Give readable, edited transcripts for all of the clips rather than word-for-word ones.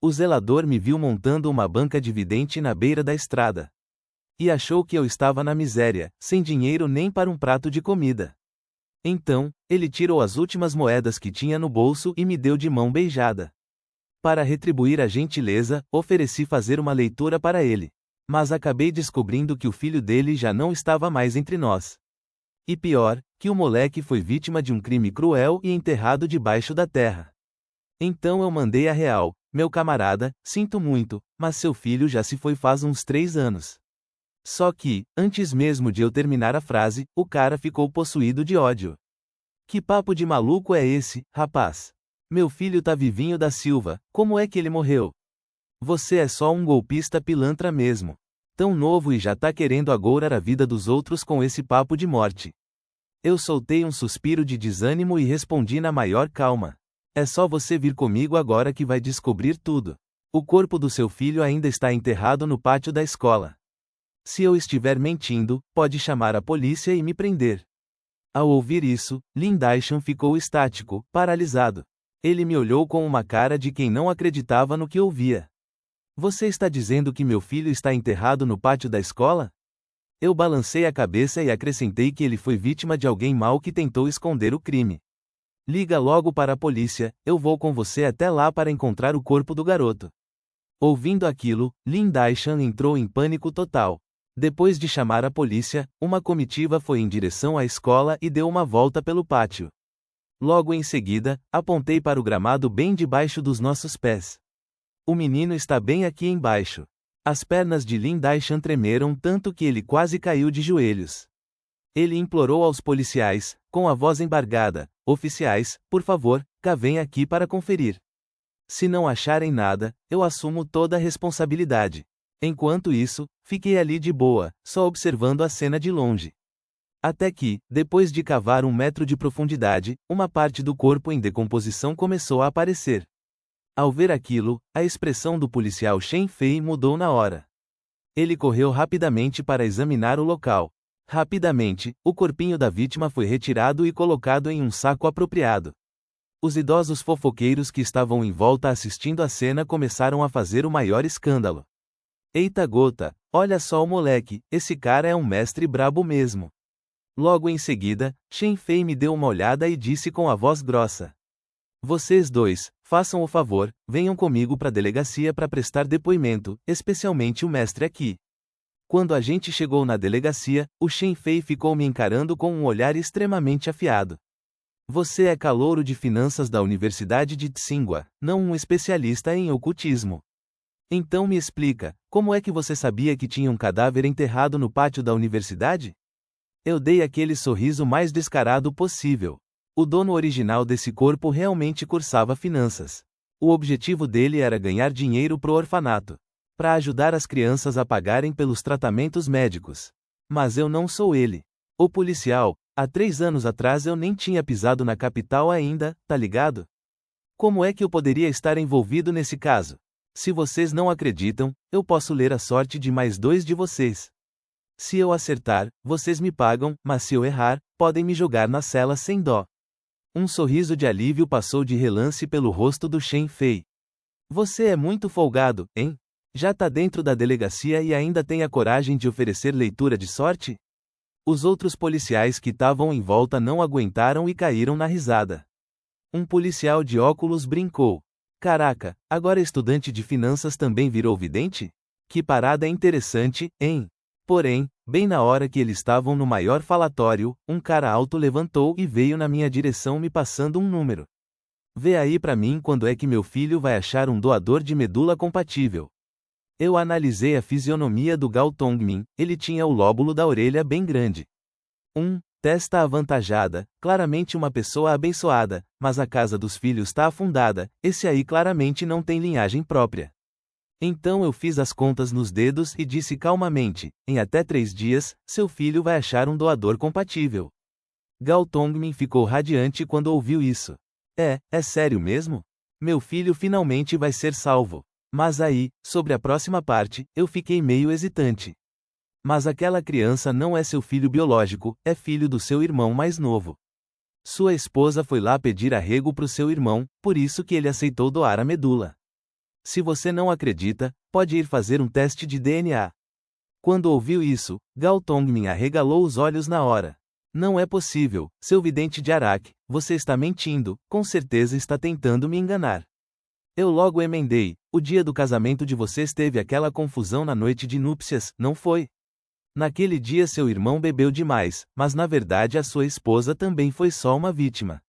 O zelador me viu montando uma banca de vidente na beira da estrada. E achou que eu estava na miséria, sem dinheiro nem para um prato de comida. Então, ele tirou as últimas moedas que tinha no bolso e me deu de mão beijada. Para retribuir a gentileza, ofereci fazer uma leitura para ele. Mas acabei descobrindo que o filho dele já não estava mais entre nós. E pior, que o moleque foi vítima de um crime cruel e enterrado debaixo da terra. Então eu mandei a real: meu camarada, sinto muito, mas seu filho já se foi faz uns 3 anos. Só que, antes mesmo de eu terminar a frase, o cara ficou possuído de ódio. Que papo de maluco é esse, rapaz? Meu filho tá vivinho da Silva, como é que ele morreu? Você é só um golpista pilantra mesmo. Tão novo e já tá querendo agourar a vida dos outros com esse papo de morte. Eu soltei um suspiro de desânimo e respondi na maior calma: é só você vir comigo agora que vai descobrir tudo. O corpo do seu filho ainda está enterrado no pátio da escola. Se eu estiver mentindo, pode chamar a polícia e me prender. Ao ouvir isso, Lindaishan ficou estático, paralisado. Ele me olhou com uma cara de quem não acreditava no que ouvia. Você está dizendo que meu filho está enterrado no pátio da escola? Eu balancei a cabeça e acrescentei que ele foi vítima de alguém mau que tentou esconder o crime. Liga logo para a polícia, eu vou com você até lá para encontrar o corpo do garoto. Ouvindo aquilo, Lindaishan entrou em pânico total. Depois de chamar a polícia, uma comitiva foi em direção à escola e deu uma volta pelo pátio. Logo em seguida, apontei para o gramado bem debaixo dos nossos pés. O menino está bem aqui embaixo. As pernas de Lindaishan tremeram tanto que ele quase caiu de joelhos. Ele implorou aos policiais, com a voz embargada: oficiais, por favor, cavem aqui para conferir. Se não acharem nada, eu assumo toda a responsabilidade. Enquanto isso, fiquei ali de boa, só observando a cena de longe. Até que, depois de cavar 1 metro de profundidade, uma parte do corpo em decomposição começou a aparecer. Ao ver aquilo, a expressão do policial Shen Fei mudou na hora. Ele correu rapidamente para examinar o local. Rapidamente, o corpinho da vítima foi retirado e colocado em um saco apropriado. Os idosos fofoqueiros que estavam em volta assistindo a cena começaram a fazer o maior escândalo. Eita gota, olha só o moleque, esse cara é um mestre brabo mesmo. Logo em seguida, Shen Fei me deu uma olhada e disse com a voz grossa: vocês dois, façam o favor, venham comigo para a delegacia para prestar depoimento, especialmente o mestre aqui. Quando a gente chegou na delegacia, o Shen Fei ficou me encarando com um olhar extremamente afiado. Você é calouro de finanças da Universidade de Tsinghua, não um especialista em ocultismo. Então me explica, como é que você sabia que tinha um cadáver enterrado no pátio da universidade? Eu dei aquele sorriso mais descarado possível. O dono original desse corpo realmente cursava finanças. O objetivo dele era ganhar dinheiro pro orfanato, para ajudar as crianças a pagarem pelos tratamentos médicos. Mas eu não sou ele. O policial, há 3 anos atrás eu nem tinha pisado na capital ainda, tá ligado? Como é que eu poderia estar envolvido nesse caso? Se vocês não acreditam, eu posso ler a sorte de mais 2 de vocês. Se eu acertar, vocês me pagam, mas se eu errar, podem me jogar na cela sem dó. Um sorriso de alívio passou de relance pelo rosto do Shen Fei. Você é muito folgado, hein? Já tá dentro da delegacia e ainda tem a coragem de oferecer leitura de sorte? Os outros policiais que estavam em volta não aguentaram e caíram na risada. Um policial de óculos brincou: caraca, agora estudante de finanças também virou vidente? Que parada interessante, hein? Porém, bem na hora que eles estavam no maior falatório, um cara alto levantou e veio na minha direção me passando um número. Vê aí pra mim quando é que meu filho vai achar um doador de medula compatível. Eu analisei a fisionomia do Gao Tongmin, ele tinha o lóbulo da orelha bem grande. Testa avantajada, claramente uma pessoa abençoada, mas a casa dos filhos tá afundada, esse aí claramente não tem linhagem própria. Então eu fiz as contas nos dedos e disse calmamente: em até 3 dias, seu filho vai achar um doador compatível. Gao Tongmin ficou radiante quando ouviu isso. É sério mesmo? Meu filho finalmente vai ser salvo. Mas aí, sobre a próxima parte, eu fiquei meio hesitante. Mas aquela criança não é seu filho biológico, é filho do seu irmão mais novo. Sua esposa foi lá pedir arrego pro seu irmão, por isso que ele aceitou doar a medula. Se você não acredita, pode ir fazer um teste de DNA. Quando ouviu isso, Gao Tongmin arregalou os olhos na hora. Não é possível, seu vidente de Arak, você está mentindo, com certeza está tentando me enganar. Eu logo emendei, o dia do casamento de vocês teve aquela confusão na noite de núpcias, não foi? Naquele dia seu irmão bebeu demais, mas na verdade a sua esposa também foi só uma vítima.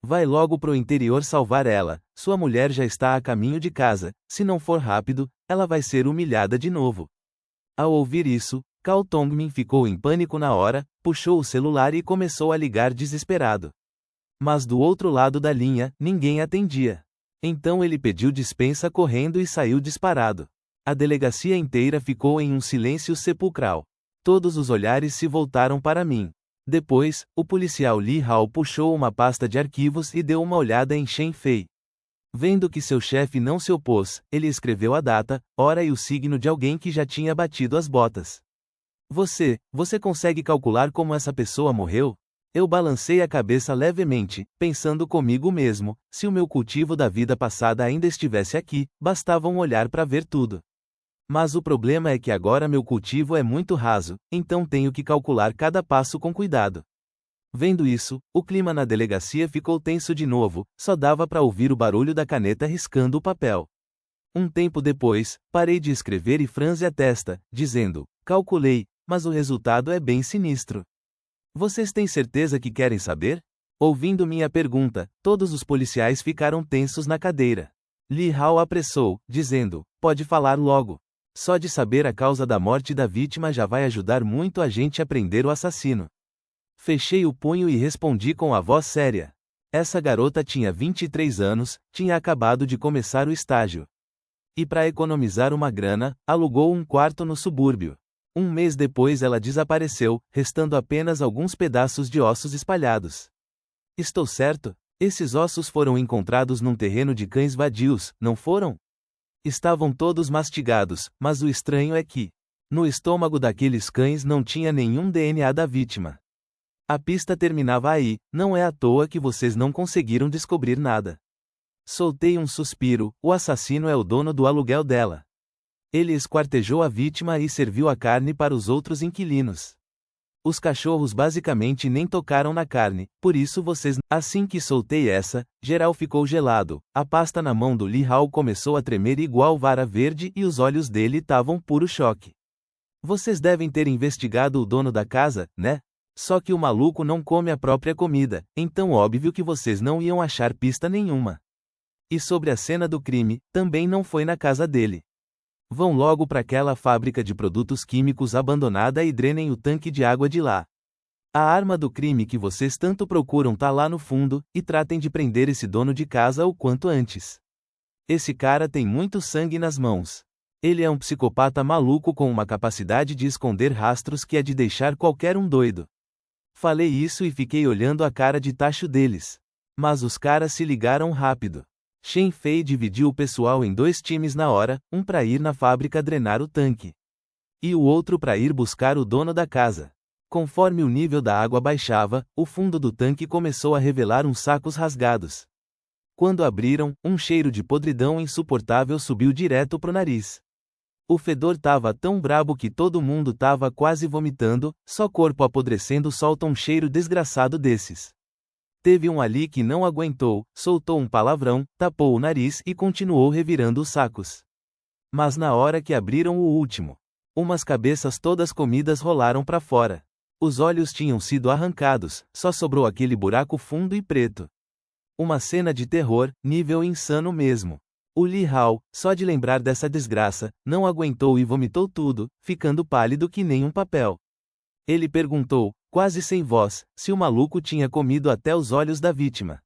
Vai logo pro interior salvar ela, sua mulher já está a caminho de casa, se não for rápido, ela vai ser humilhada de novo. Ao ouvir isso, Gao Tongmin ficou em pânico na hora, puxou o celular e começou a ligar desesperado. Mas do outro lado da linha, ninguém atendia. Então ele pediu dispensa correndo e saiu disparado. A delegacia inteira ficou em um silêncio sepulcral. Todos os olhares se voltaram para mim. Depois, o policial Li Hao puxou uma pasta de arquivos e deu uma olhada em Shen Fei. Vendo que seu chefe não se opôs, ele escreveu a data, hora e o signo de alguém que já tinha batido as botas. Você consegue calcular como essa pessoa morreu? Eu balancei a cabeça levemente, pensando comigo mesmo, se o meu cultivo da vida passada ainda estivesse aqui, bastava um olhar para ver tudo. Mas o problema é que agora meu cultivo é muito raso, então tenho que calcular cada passo com cuidado. Vendo isso, o clima na delegacia ficou tenso de novo, só dava para ouvir o barulho da caneta riscando o papel. Um tempo depois, parei de escrever e franzi a testa, dizendo, calculei, mas o resultado é bem sinistro. Vocês têm certeza que querem saber? Ouvindo minha pergunta, todos os policiais ficaram tensos na cadeira. Li Hao apressou, dizendo, pode falar logo. Só de saber a causa da morte da vítima já vai ajudar muito a gente a prender o assassino. Fechei o punho e respondi com a voz séria. Essa garota tinha 23 anos, tinha acabado de começar o estágio. E para economizar uma grana, alugou um quarto no subúrbio. Um mês depois ela desapareceu, restando apenas alguns pedaços de ossos espalhados. Estou certo? Esses ossos foram encontrados num terreno de cães vadios, não foram? Estavam todos mastigados, mas o estranho é que, no estômago daqueles cães não tinha nenhum DNA da vítima. A pista terminava aí, não é à toa que vocês não conseguiram descobrir nada. Soltei um suspiro, o assassino é o dono do aluguel dela. Ele esquartejou a vítima e serviu a carne para os outros inquilinos. Os cachorros basicamente nem tocaram na carne, por isso vocês... Assim que soltei essa, geral ficou gelado, a pasta na mão do Li Hao começou a tremer igual vara verde e os olhos dele estavam puro choque. Vocês devem ter investigado o dono da casa, né? Só que o maluco não come a própria comida, então óbvio que vocês não iam achar pista nenhuma. E sobre a cena do crime, também não foi na casa dele. Vão logo para aquela fábrica de produtos químicos abandonada e drenem o tanque de água de lá. A arma do crime que vocês tanto procuram tá lá no fundo, e tratem de prender esse dono de casa o quanto antes. Esse cara tem muito sangue nas mãos. Ele é um psicopata maluco com uma capacidade de esconder rastros que é de deixar qualquer um doido. Falei isso e fiquei olhando a cara de tacho deles. Mas os caras se ligaram rápido. Shen Fei dividiu o pessoal em 2 times na hora, um para ir na fábrica drenar o tanque. E o outro para ir buscar o dono da casa. Conforme o nível da água baixava, o fundo do tanque começou a revelar uns sacos rasgados. Quando abriram, um cheiro de podridão insuportável subiu direto pro nariz. O fedor tava tão brabo que todo mundo tava quase vomitando, só corpo apodrecendo solta um cheiro desgraçado desses. Teve um ali que não aguentou, soltou um palavrão, tapou o nariz e continuou revirando os sacos. Mas na hora que abriram o último, umas cabeças todas comidas rolaram para fora. Os olhos tinham sido arrancados, só sobrou aquele buraco fundo e preto. Uma cena de terror, nível insano mesmo. O Li Hao, só de lembrar dessa desgraça, não aguentou e vomitou tudo, ficando pálido que nem um papel. Ele perguntou, quase sem voz, se o maluco tinha comido até os olhos da vítima.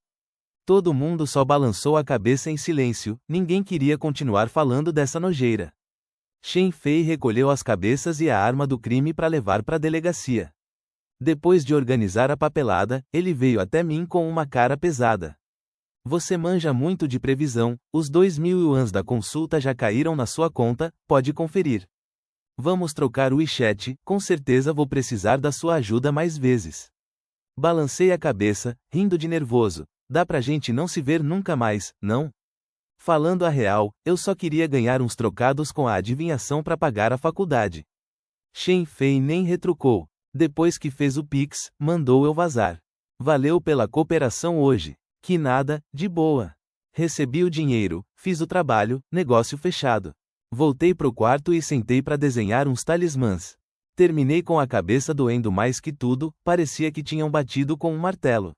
Todo mundo só balançou a cabeça em silêncio, ninguém queria continuar falando dessa nojeira. Shen Fei recolheu as cabeças e a arma do crime para levar para a delegacia. Depois de organizar a papelada, ele veio até mim com uma cara pesada. Você manja muito de previsão, os 2.000 yuans da consulta já caíram na sua conta, pode conferir. Vamos trocar o WeChat, com certeza vou precisar da sua ajuda mais vezes. Balancei a cabeça, rindo de nervoso. Dá pra gente não se ver nunca mais, não? Falando a real, eu só queria ganhar uns trocados com a adivinhação para pagar a faculdade. Shen Fei nem retrucou. Depois que fez o Pix, mandou eu vazar. Valeu pela cooperação hoje. Que nada, de boa. Recebi o dinheiro, fiz o trabalho, negócio fechado. Voltei pro quarto e sentei para desenhar uns talismãs. Terminei com a cabeça doendo mais que tudo, parecia que tinham batido com um martelo.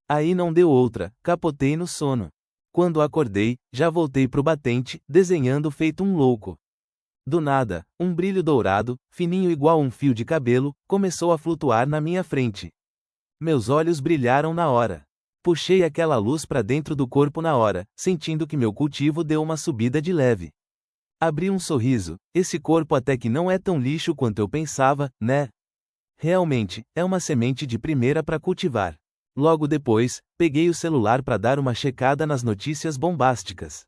Aí não deu outra, capotei no sono. Quando acordei, já voltei pro batente, desenhando feito um louco. Do nada, um brilho dourado, fininho igual um fio de cabelo, começou a flutuar na minha frente. Meus olhos brilharam na hora. Puxei aquela luz para dentro do corpo na hora, sentindo que meu cultivo deu uma subida de leve. Abri um sorriso, esse corpo até que não é tão lixo quanto eu pensava, né? Realmente, é uma semente de primeira para cultivar. Logo depois, peguei o celular para dar uma checada nas notícias bombásticas.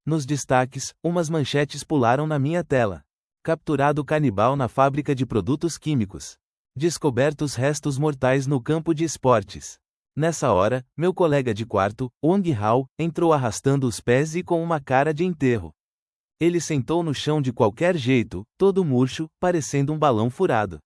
Nos destaques, umas manchetes pularam na minha tela. Capturado canibal na fábrica de produtos químicos. Descobertos restos mortais no campo de esportes. Nessa hora, meu colega de quarto, Wang Hao, entrou arrastando os pés e com uma cara de enterro. Ele sentou no chão de qualquer jeito, todo murcho, parecendo um balão furado.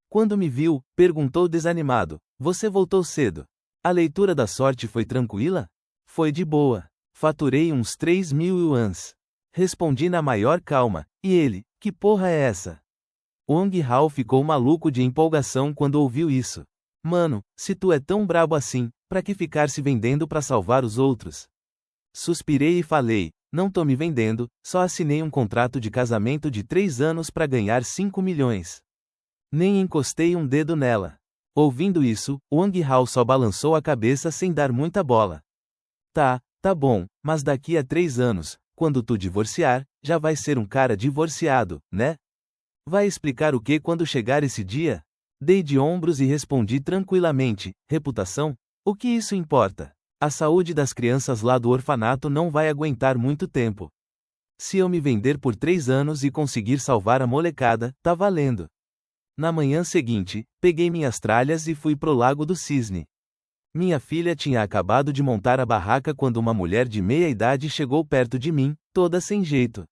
Quando me viu, perguntou desanimado: "Você voltou cedo. A leitura da sorte foi tranquila?" "Foi de boa. Faturei uns 3.000 yuans." Respondi na maior calma, e ele: "Que porra é essa?" Wang Hao ficou maluco de empolgação quando ouviu isso. "Mano, se tu é tão brabo assim, pra que ficar se vendendo pra salvar os outros?" Suspirei e falei: "Não tô me vendendo, só assinei um contrato de casamento de 3 anos pra ganhar 5 milhões. Nem encostei um dedo nela." Ouvindo isso, Wang Hao só balançou a cabeça sem dar muita bola. Tá bom, mas daqui a 3 anos, quando tu divorciar, já vai ser um cara divorciado, né? Vai explicar o que quando chegar esse dia? Dei de ombros e respondi tranquilamente: reputação? O que isso importa? A saúde das crianças lá do orfanato não vai aguentar muito tempo. Se eu me vender por 3 anos e conseguir salvar a molecada, tá valendo. Na manhã seguinte, peguei minhas tralhas e fui pro Lago do Cisne. Minha filha tinha acabado de montar a barraca quando uma mulher de meia idade chegou perto de mim, toda sem jeito.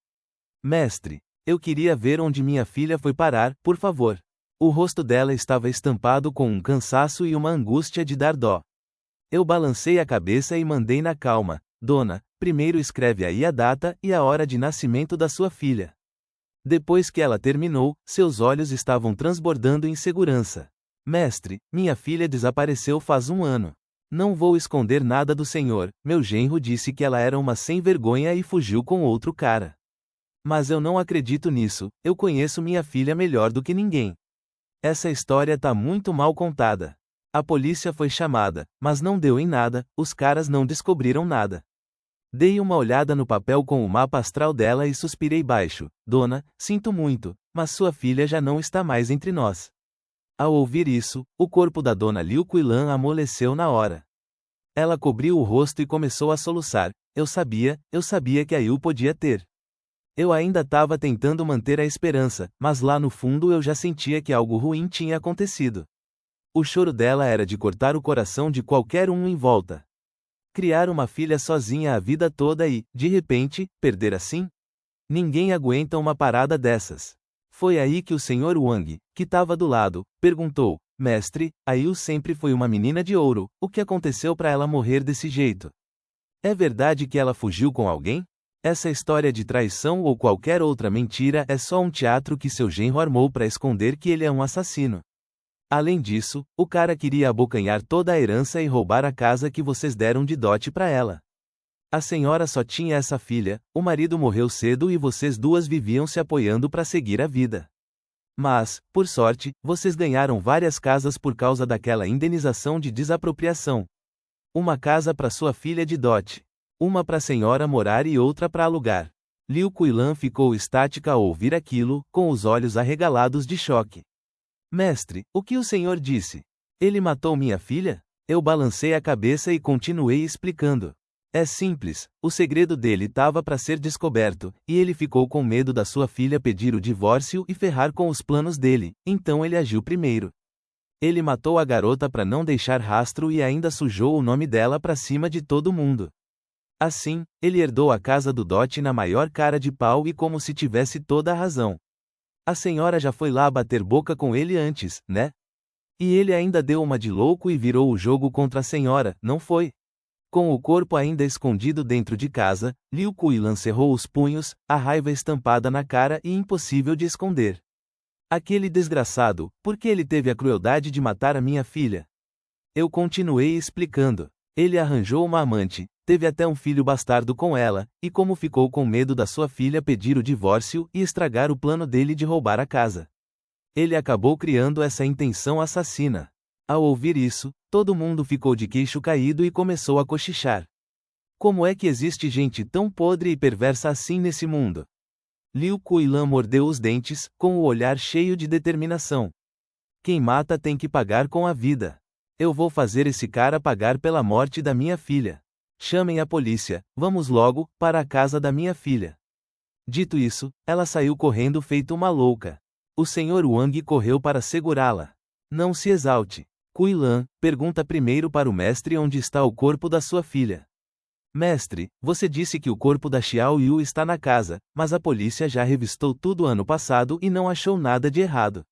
"Mestre, eu queria ver onde minha filha foi parar, por favor." O rosto dela estava estampado com um cansaço e uma angústia de dar dó. Eu balancei a cabeça e mandei na calma: "Dona, primeiro escreve aí a data e a hora de nascimento da sua filha." Depois que ela terminou, seus olhos estavam transbordando insegurança. "Mestre, minha filha desapareceu faz 1 ano. Não vou esconder nada do senhor, meu genro disse que ela era uma sem-vergonha e fugiu com outro cara. Mas eu não acredito nisso, eu conheço minha filha melhor do que ninguém. Essa história tá muito mal contada. A polícia foi chamada, mas não deu em nada, os caras não descobriram nada." Dei uma olhada no papel com o mapa astral dela e suspirei baixo: "Dona, sinto muito, mas sua filha já não está mais entre nós." Ao ouvir isso, o corpo da dona Liu Quilan amoleceu na hora. Ela cobriu o rosto e começou a soluçar: eu sabia que a Yu podia ter. Eu ainda estava tentando manter a esperança, mas lá no fundo eu já sentia que algo ruim tinha acontecido. O choro dela era de cortar o coração de qualquer um em volta. Criar uma filha sozinha a vida toda e, de repente, perder assim? Ninguém aguenta uma parada dessas. Foi aí que o Sr. Wang, que estava do lado, perguntou: "Mestre, a Yu sempre foi uma menina de ouro, o que aconteceu para ela morrer desse jeito? É verdade que ela fugiu com alguém? Essa história de traição ou qualquer outra mentira é só um teatro que seu genro armou para esconder que ele é um assassino. Além disso, o cara queria abocanhar toda a herança e roubar a casa que vocês deram de dote para ela. A senhora só tinha essa filha, o marido morreu cedo e vocês duas viviam se apoiando para seguir a vida. Mas, por sorte, vocês ganharam várias casas por causa daquela indenização de desapropriação. Uma casa para sua filha de dote. Uma para a senhora morar e outra para alugar." Liu Quilan ficou estática ao ouvir aquilo, com os olhos arregalados de choque. "Mestre, o que o senhor disse? Ele matou minha filha?" Eu balancei a cabeça e continuei explicando. "É simples, o segredo dele estava para ser descoberto, e ele ficou com medo da sua filha pedir o divórcio e ferrar com os planos dele, então ele agiu primeiro. Ele matou a garota para não deixar rastro e ainda sujou o nome dela para cima de todo mundo. Assim, ele herdou a casa do dote na maior cara de pau e como se tivesse toda a razão. A senhora já foi lá bater boca com ele antes, né? E ele ainda deu uma de louco e virou o jogo contra a senhora, não foi? Com o corpo ainda escondido dentro de casa, Liu Kuilan cerrou os punhos, a raiva estampada na cara e impossível de esconder. Aquele desgraçado, por que ele teve a crueldade de matar a minha filha? Eu continuei explicando. Ele arranjou uma amante, teve até um filho bastardo com ela, e como ficou com medo da sua filha pedir o divórcio e estragar o plano dele de roubar a casa, ele acabou criando essa intenção assassina. Ao ouvir isso, todo mundo ficou de queixo caído e começou a cochichar. Como é que existe gente tão podre e perversa assim nesse mundo? Liu Kuilan mordeu os dentes, com o olhar cheio de determinação. Quem mata tem que pagar com a vida. Eu vou fazer esse cara pagar pela morte da minha filha. Chamem a polícia, vamos logo, para a casa da minha filha. Dito isso, ela saiu correndo feito uma louca. O Sr. Wang correu para segurá-la. Não se exalte. Kuilan, pergunta primeiro para o mestre onde está o corpo da sua filha. Mestre, você disse que o corpo da Xiao Yu está na casa, mas a polícia já revistou tudo ano passado e não achou nada de errado.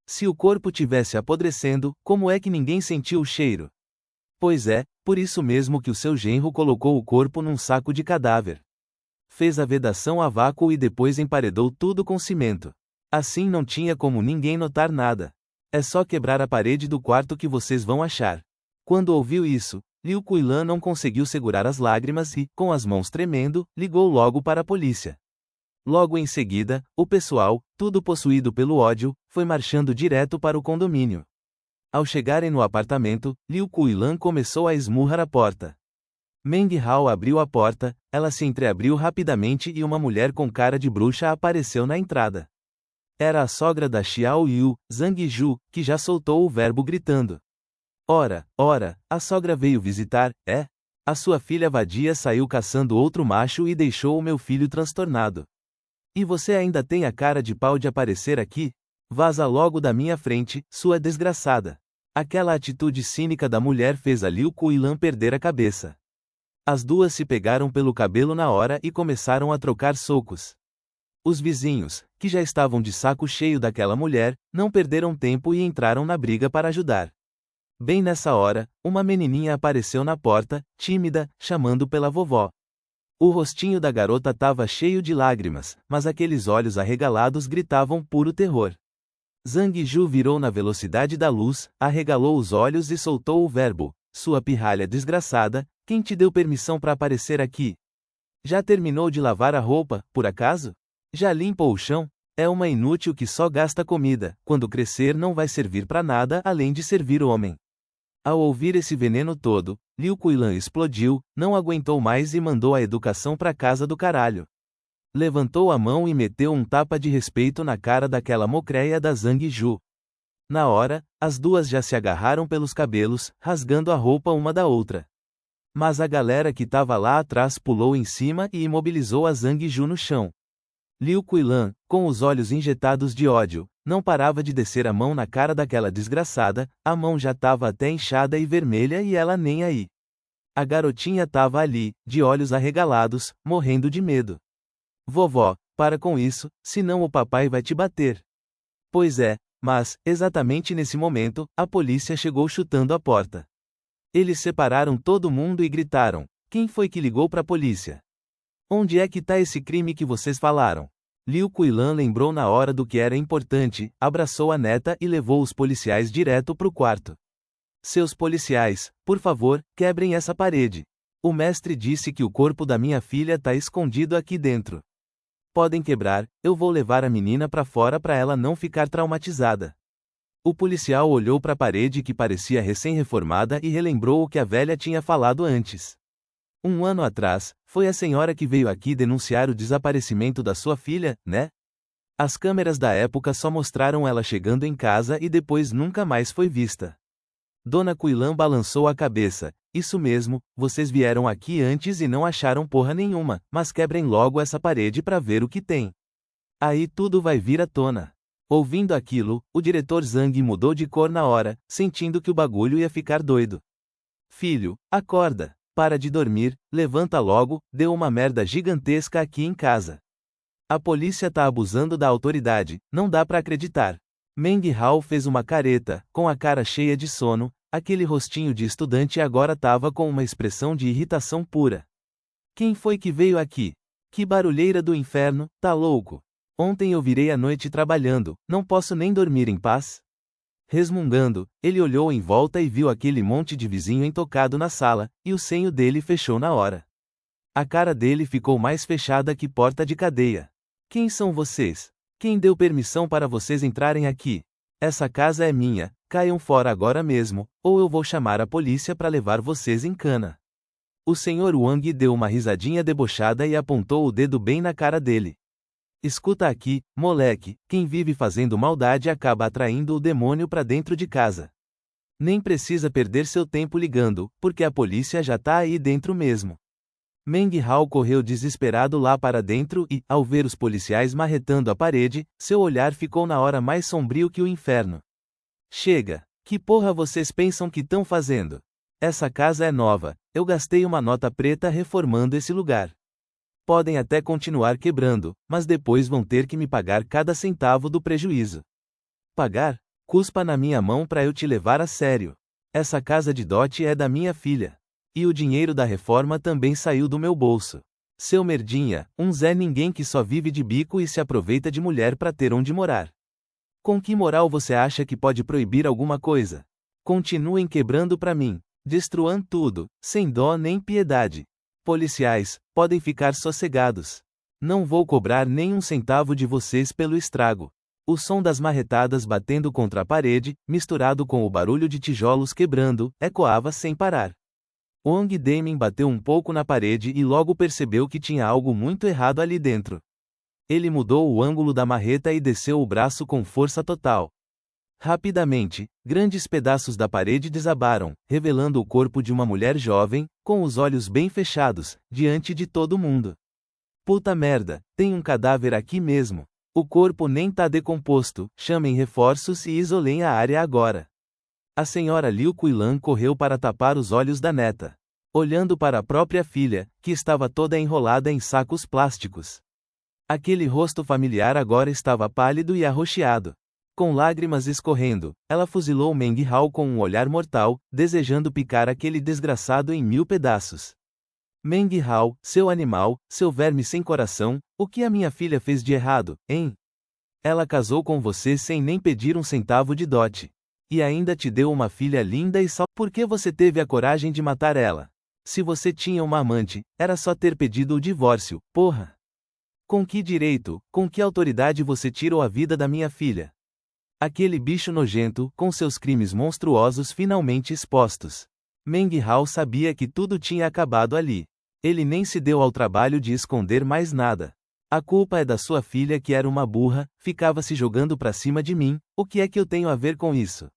Se o corpo tivesse apodrecendo, como é que ninguém sentiu o cheiro? Pois é, por isso mesmo que o seu genro colocou o corpo num saco de cadáver. Fez a vedação a vácuo e depois emparedou tudo com cimento. Assim não tinha como ninguém notar nada. É só quebrar a parede do quarto que vocês vão achar. Quando ouviu isso, Liu Kuilan não conseguiu segurar as lágrimas e, com as mãos tremendo, ligou logo para a polícia. Logo em seguida, o pessoal, tudo possuído pelo ódio, foi marchando direto para o condomínio. Ao chegarem no apartamento, Liu Kuilan começou a esmurrar a porta. Meng Hao abriu a porta, ela se entreabriu rapidamente e uma mulher com cara de bruxa apareceu na entrada. Era a sogra da Xiao Yu, Zhang Ju, que já soltou o verbo gritando. Ora, a sogra veio visitar, é? A sua filha vadia saiu caçando outro macho e deixou o meu filho transtornado. E você ainda tem a cara de pau de aparecer aqui? Vaza logo da minha frente, sua desgraçada. Aquela atitude cínica da mulher fez a Liu Kuilan perder a cabeça. As duas se pegaram pelo cabelo na hora e começaram a trocar socos. Os vizinhos, que já estavam de saco cheio daquela mulher, não perderam tempo e entraram na briga para ajudar. Bem nessa hora, uma menininha apareceu na porta, tímida, chamando pela vovó. O rostinho da garota estava cheio de lágrimas, mas aqueles olhos arregalados gritavam puro terror. Zhang Ju virou na velocidade da luz, arregalou os olhos e soltou o verbo: sua pirralha desgraçada, quem te deu permissão para aparecer aqui? Já terminou de lavar a roupa, por acaso? Já limpou o chão? É uma inútil que só gasta comida, quando crescer não vai servir para nada além de servir homem. Ao ouvir esse veneno todo, Liu Kuilan explodiu, não aguentou mais e mandou a educação pra casa do caralho. Levantou a mão e meteu um tapa de respeito na cara daquela mocréia da Zhang Ju. Na hora, as duas já se agarraram pelos cabelos, rasgando a roupa uma da outra. Mas a galera que tava lá atrás pulou em cima e imobilizou a Zhang Ju no chão. Liu Kuilan, com os olhos injetados de ódio, não parava de descer a mão na cara daquela desgraçada, a mão já estava até inchada e vermelha e ela nem aí. A garotinha estava ali, de olhos arregalados, morrendo de medo. Vovó, para com isso, senão o papai vai te bater. Pois é, mas, exatamente nesse momento, a polícia chegou chutando a porta. Eles separaram todo mundo e gritaram: quem foi que ligou para a polícia? Onde é que tá esse crime que vocês falaram? Liu Kuilan lembrou na hora do que era importante, abraçou a neta e levou os policiais direto pro quarto. Seus policiais, por favor, quebrem essa parede. O mestre disse que o corpo da minha filha tá escondido aqui dentro. Podem quebrar, eu vou levar a menina pra fora pra ela não ficar traumatizada. O policial olhou pra parede que parecia recém-reformada e relembrou o que a velha tinha falado antes. 1 ano atrás, foi a senhora que veio aqui denunciar o desaparecimento da sua filha, né? As câmeras da época só mostraram ela chegando em casa e depois nunca mais foi vista. Dona Kuilan balançou a cabeça. Isso mesmo, vocês vieram aqui antes e não acharam porra nenhuma, mas quebrem logo essa parede pra ver o que tem. Aí tudo vai vir à tona. Ouvindo aquilo, o diretor Zhang mudou de cor na hora, sentindo que o bagulho ia ficar doido. Filho, acorda. para de dormir, levanta logo, deu uma merda gigantesca aqui em casa. A polícia tá abusando da autoridade, não dá pra acreditar. Meng Hao fez uma careta, com a cara cheia de sono, aquele rostinho de estudante agora tava com uma expressão de irritação pura. Quem foi que veio aqui? Que barulheira do inferno, tá louco? Ontem eu virei a noite trabalhando, não posso nem dormir em paz? Resmungando, ele olhou em volta e viu aquele monte de vizinho intocado na sala, e o senho dele fechou na hora. A cara dele ficou mais fechada que porta de cadeia. Quem são vocês? Quem deu permissão para vocês entrarem aqui? Essa casa é minha, caiam fora agora mesmo, ou eu vou chamar a polícia para levar vocês em cana. O senhor Wang deu uma risadinha debochada e apontou o dedo bem na cara dele. Escuta aqui, moleque, quem vive fazendo maldade acaba atraindo o demônio para dentro de casa. Nem precisa perder seu tempo ligando, porque a polícia já tá aí dentro mesmo. Meng Hao correu desesperado lá para dentro e, ao ver os policiais marretando a parede, seu olhar ficou na hora mais sombrio que o inferno. Chega! Que porra vocês pensam que tão fazendo? Essa casa é nova, eu gastei uma nota preta reformando esse lugar. Podem até continuar quebrando, mas depois vão ter que me pagar cada centavo do prejuízo. Pagar? Cuspa na minha mão pra eu te levar a sério. Essa casa de dote é da minha filha. E o dinheiro da reforma também saiu do meu bolso. Seu merdinha, um Zé Ninguém que só vive de bico e se aproveita de mulher pra ter onde morar. Com que moral você acha que pode proibir alguma coisa? Continuem quebrando pra mim. Destruam tudo, sem dó nem piedade. Policiais, podem ficar sossegados. Não vou cobrar nem um centavo de vocês pelo estrago. O som das marretadas batendo contra a parede, misturado com o barulho de tijolos quebrando, ecoava sem parar. Wang Daming bateu um pouco na parede e logo percebeu que tinha algo muito errado ali dentro. Ele mudou o ângulo da marreta e desceu o braço com força total. Rapidamente, grandes pedaços da parede desabaram, revelando o corpo de uma mulher jovem, com os olhos bem fechados, diante de todo mundo. Puta merda, tem um cadáver aqui mesmo. O corpo nem tá decomposto, chamem reforços e isolem a área agora. A senhora Liu Kuilan correu para tapar os olhos da neta. Olhando para a própria filha, que estava toda enrolada em sacos plásticos. Aquele rosto familiar agora estava pálido e arroxeado. Com lágrimas escorrendo, ela fuzilou Meng Hao com um olhar mortal, desejando picar aquele desgraçado em 1000 pedaços. Meng Hao, seu animal, seu verme sem coração, o que a minha filha fez de errado, hein? Ela casou com você sem nem pedir um centavo de dote. E ainda te deu uma filha linda e só. Por que você teve a coragem de matar ela? Se você tinha uma amante, era só ter pedido o divórcio, porra! Com que direito, com que autoridade você tirou a vida da minha filha? Aquele bicho nojento, com seus crimes monstruosos finalmente expostos. Meng Hao sabia que tudo tinha acabado ali. Ele nem se deu ao trabalho de esconder mais nada. A culpa é da sua filha que era uma burra, ficava se jogando pra cima de mim, o que é que eu tenho a ver com isso?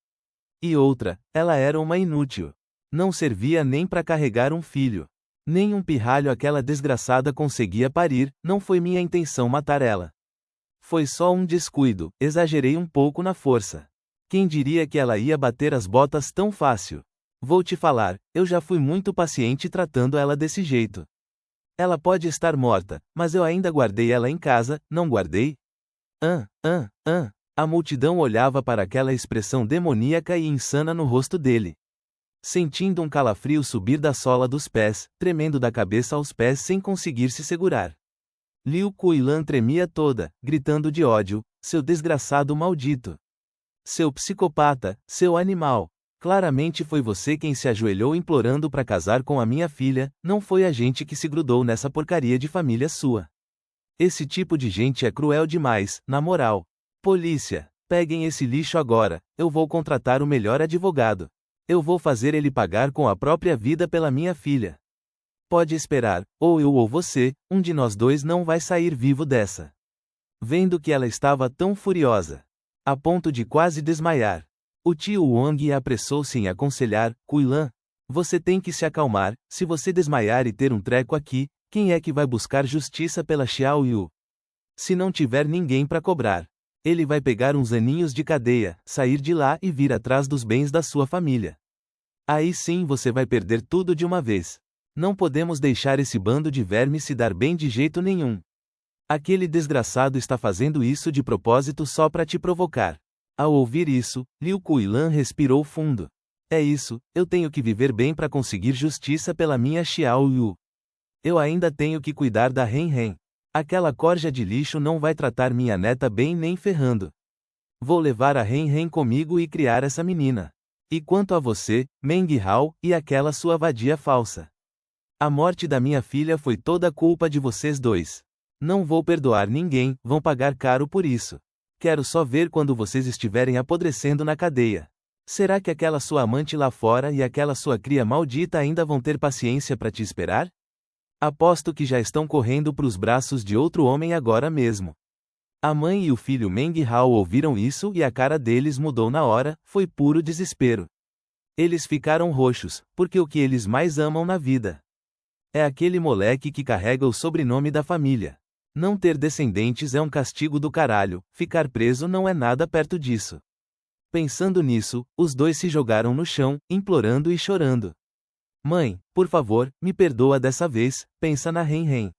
E outra, ela era uma inútil. Não servia nem pra carregar um filho. Nem um pirralho aquela desgraçada conseguia parir, não foi minha intenção matar ela. Foi só um descuido, exagerei um pouco na força. Quem diria que ela ia bater as botas tão fácil? Vou te falar, eu já fui muito paciente tratando ela desse jeito. Ela pode estar morta, mas eu ainda guardei ela em casa, não guardei? A multidão olhava para aquela expressão demoníaca e insana no rosto dele. Sentindo um calafrio subir da sola dos pés, tremendo da cabeça aos pés sem conseguir se segurar. Liu Kuilan tremia toda, gritando de ódio, seu desgraçado maldito. Seu psicopata, seu animal. Claramente foi você quem se ajoelhou implorando para casar com a minha filha, não foi a gente que se grudou nessa porcaria de família sua. Esse tipo de gente é cruel demais, na moral. Polícia, peguem esse lixo agora, eu vou contratar o melhor advogado. Eu vou fazer ele pagar com a própria vida pela minha filha. Pode esperar, ou eu ou você, um de nós dois não vai sair vivo dessa. Vendo que ela estava tão furiosa, a ponto de quase desmaiar, o tio Wang apressou-se em aconselhar, Kuilan, você tem que se acalmar, se você desmaiar e ter um treco aqui, quem é que vai buscar justiça pela Xiao Yu? Se não tiver ninguém para cobrar, ele vai pegar uns aninhos de cadeia, sair de lá e vir atrás dos bens da sua família. Aí sim você vai perder tudo de uma vez. Não podemos deixar esse bando de vermes se dar bem de jeito nenhum. Aquele desgraçado está fazendo isso de propósito só para te provocar. Ao ouvir isso, Liu Kuilan respirou fundo. É isso, eu tenho que viver bem para conseguir justiça pela minha Xiao Yu. Eu ainda tenho que cuidar da Ren Ren. Aquela corja de lixo não vai tratar minha neta bem nem ferrando. Vou levar a Ren Ren comigo e criar essa menina. E quanto a você, Meng Hao, e aquela sua vadia falsa? A morte da minha filha foi toda culpa de vocês dois. Não vou perdoar ninguém, vão pagar caro por isso. Quero só ver quando vocês estiverem apodrecendo na cadeia. Será que aquela sua amante lá fora e aquela sua cria maldita ainda vão ter paciência para te esperar? Aposto que já estão correndo para os braços de outro homem agora mesmo. A mãe e o filho Meng Hao ouviram isso e a cara deles mudou na hora, foi puro desespero. Eles ficaram roxos, porque o que eles mais amam na vida é aquele moleque que carrega o sobrenome da família. Não ter descendentes é um castigo do caralho, ficar preso não é nada perto disso. Pensando nisso, os dois se jogaram no chão, implorando e chorando. Mãe, por favor, me perdoa dessa vez, pensa na Ren Ren.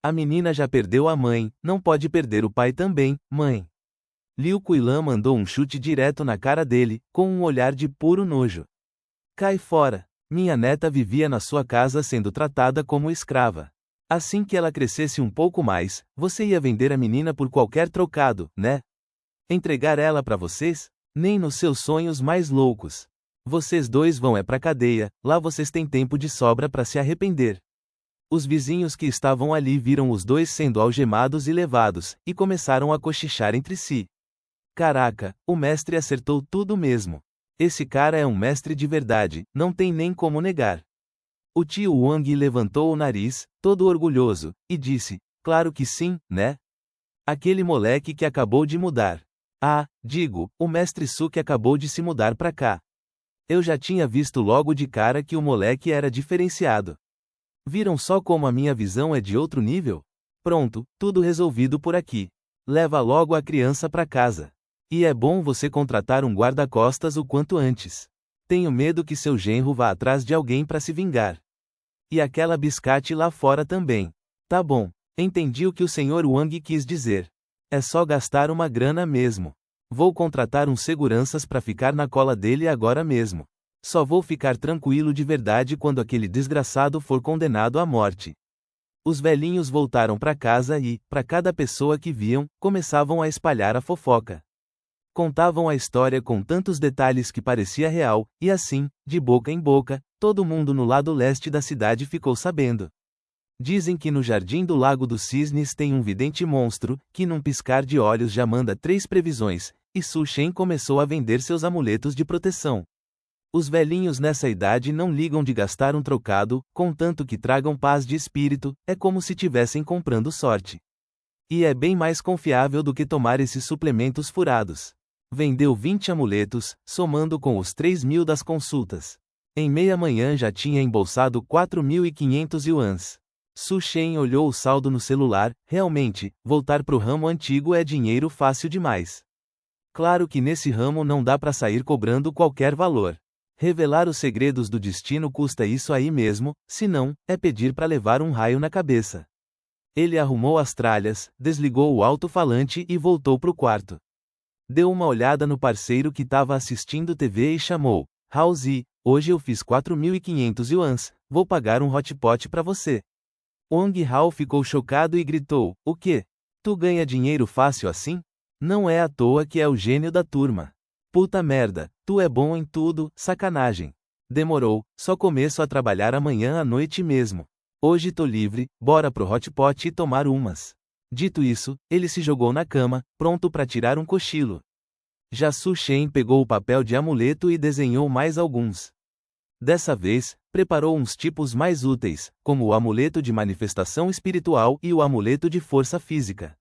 A menina já perdeu a mãe, não pode perder o pai também, mãe. Liu Kuilan mandou um chute direto na cara dele, com um olhar de puro nojo. Cai fora. Minha neta vivia na sua casa sendo tratada como escrava. Assim que ela crescesse um pouco mais, você ia vender a menina por qualquer trocado, né? Entregar ela para vocês? Nem nos seus sonhos mais loucos. Vocês dois vão pra cadeia, lá vocês têm tempo de sobra para se arrepender. Os vizinhos que estavam ali viram os dois sendo algemados e levados, e começaram a cochichar entre si. Caraca, o mestre acertou tudo mesmo. Esse cara é um mestre de verdade, não tem nem como negar. O tio Wang levantou o nariz, todo orgulhoso, e disse, claro que sim, né? Aquele moleque que acabou de mudar. Ah, digo, o mestre Su que acabou de se mudar pra cá. Eu já tinha visto logo de cara que o moleque era diferenciado. Viram só como a minha visão é de outro nível? Pronto, tudo resolvido por aqui. Leva logo a criança pra casa. E é bom você contratar um guarda-costas o quanto antes. Tenho medo que seu genro vá atrás de alguém pra se vingar. E aquela biscate lá fora também. Tá bom, entendi o que o senhor Wang quis dizer. É só gastar uma grana mesmo. Vou contratar uns seguranças pra ficar na cola dele agora mesmo. Só vou ficar tranquilo de verdade quando aquele desgraçado for condenado à morte. Os velhinhos voltaram pra casa e, pra cada pessoa que viam, começavam a espalhar a fofoca. Contavam a história com tantos detalhes que parecia real, e assim, de boca em boca, todo mundo no lado leste da cidade ficou sabendo. Dizem que no Jardim do Lago dos Cisnes tem um vidente monstro, que num piscar de olhos já manda 3 previsões, e Su Shen começou a vender seus amuletos de proteção. Os velhinhos nessa idade não ligam de gastar um trocado, contanto que tragam paz de espírito, é como se tivessem comprando sorte. E é bem mais confiável do que tomar esses suplementos furados. Vendeu 20 amuletos, somando com os 3.000 das consultas. Em meia manhã já tinha embolsado 4.500 yuans. Su Shen olhou o saldo no celular, realmente, voltar pro ramo antigo é dinheiro fácil demais. Claro que nesse ramo não dá para sair cobrando qualquer valor. Revelar os segredos do destino custa isso aí mesmo, senão, é pedir para levar um raio na cabeça. Ele arrumou as tralhas, desligou o alto-falante e voltou pro quarto. Deu uma olhada no parceiro que estava assistindo TV e chamou, Haozi, hoje eu fiz 4.500 yuans, vou pagar um hotpot para você. Wang Hao ficou chocado e gritou, o quê? Tu ganha dinheiro fácil assim? Não é à toa que é o gênio da turma. Puta merda, tu é bom em tudo, sacanagem. Demorou, só começo a trabalhar amanhã à noite mesmo. Hoje tô livre, bora pro hotpot e tomar umas. Dito isso, ele se jogou na cama, pronto para tirar um cochilo. Já Su Shen pegou o papel de amuleto e desenhou mais alguns. Dessa vez, preparou uns tipos mais úteis, como o amuleto de manifestação espiritual e o amuleto de força física.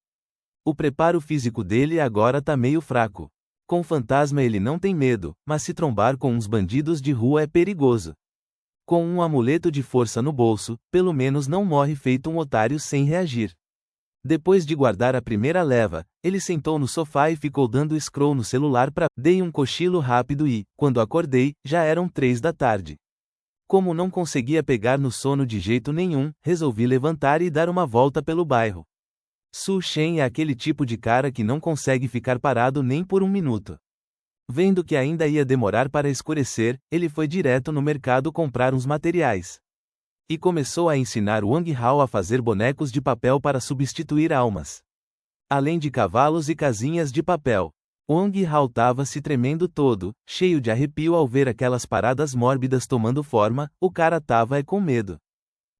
O preparo físico dele agora tá meio fraco. Com fantasma ele não tem medo, mas se trombar com uns bandidos de rua é perigoso. Com um amuleto de força no bolso, pelo menos não morre feito um otário sem reagir. Depois de guardar a primeira leva, ele sentou no sofá e ficou dando scroll no celular dei um cochilo rápido e, quando acordei, já eram 3 da tarde. Como não conseguia pegar no sono de jeito nenhum, resolvi levantar e dar uma volta pelo bairro. Su Shen é aquele tipo de cara que não consegue ficar parado nem por um minuto. Vendo que ainda ia demorar para escurecer, ele foi direto no mercado comprar uns materiais. E começou a ensinar Wang Hao a fazer bonecos de papel para substituir almas. Além de cavalos e casinhas de papel. Wang Hao tava se tremendo todo, cheio de arrepio ao ver aquelas paradas mórbidas tomando forma, o cara tava com medo.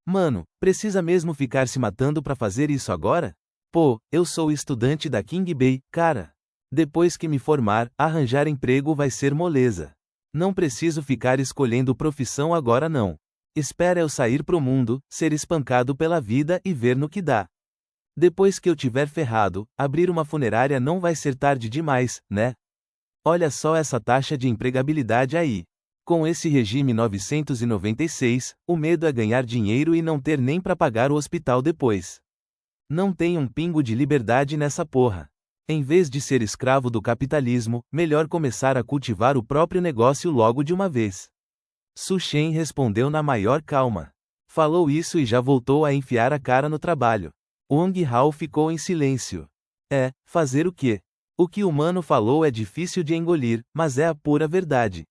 Mano, precisa mesmo ficar se matando pra fazer isso agora? Pô, eu sou estudante da King Bay, cara. Depois que me formar, arranjar emprego vai ser moleza. Não preciso ficar escolhendo profissão agora não. Espera eu sair pro mundo, ser espancado pela vida e ver no que dá. Depois que eu tiver ferrado, abrir uma funerária não vai ser tarde demais, né? Olha só essa taxa de empregabilidade aí. Com esse regime 996, o medo é ganhar dinheiro e não ter nem pra pagar o hospital depois. Não tem um pingo de liberdade nessa porra. Em vez de ser escravo do capitalismo, melhor começar a cultivar o próprio negócio logo de uma vez. Su Shen respondeu na maior calma. Falou isso e já voltou a enfiar a cara no trabalho. Wang Hao ficou em silêncio. Fazer o quê? O que o mano falou é difícil de engolir, mas é a pura verdade.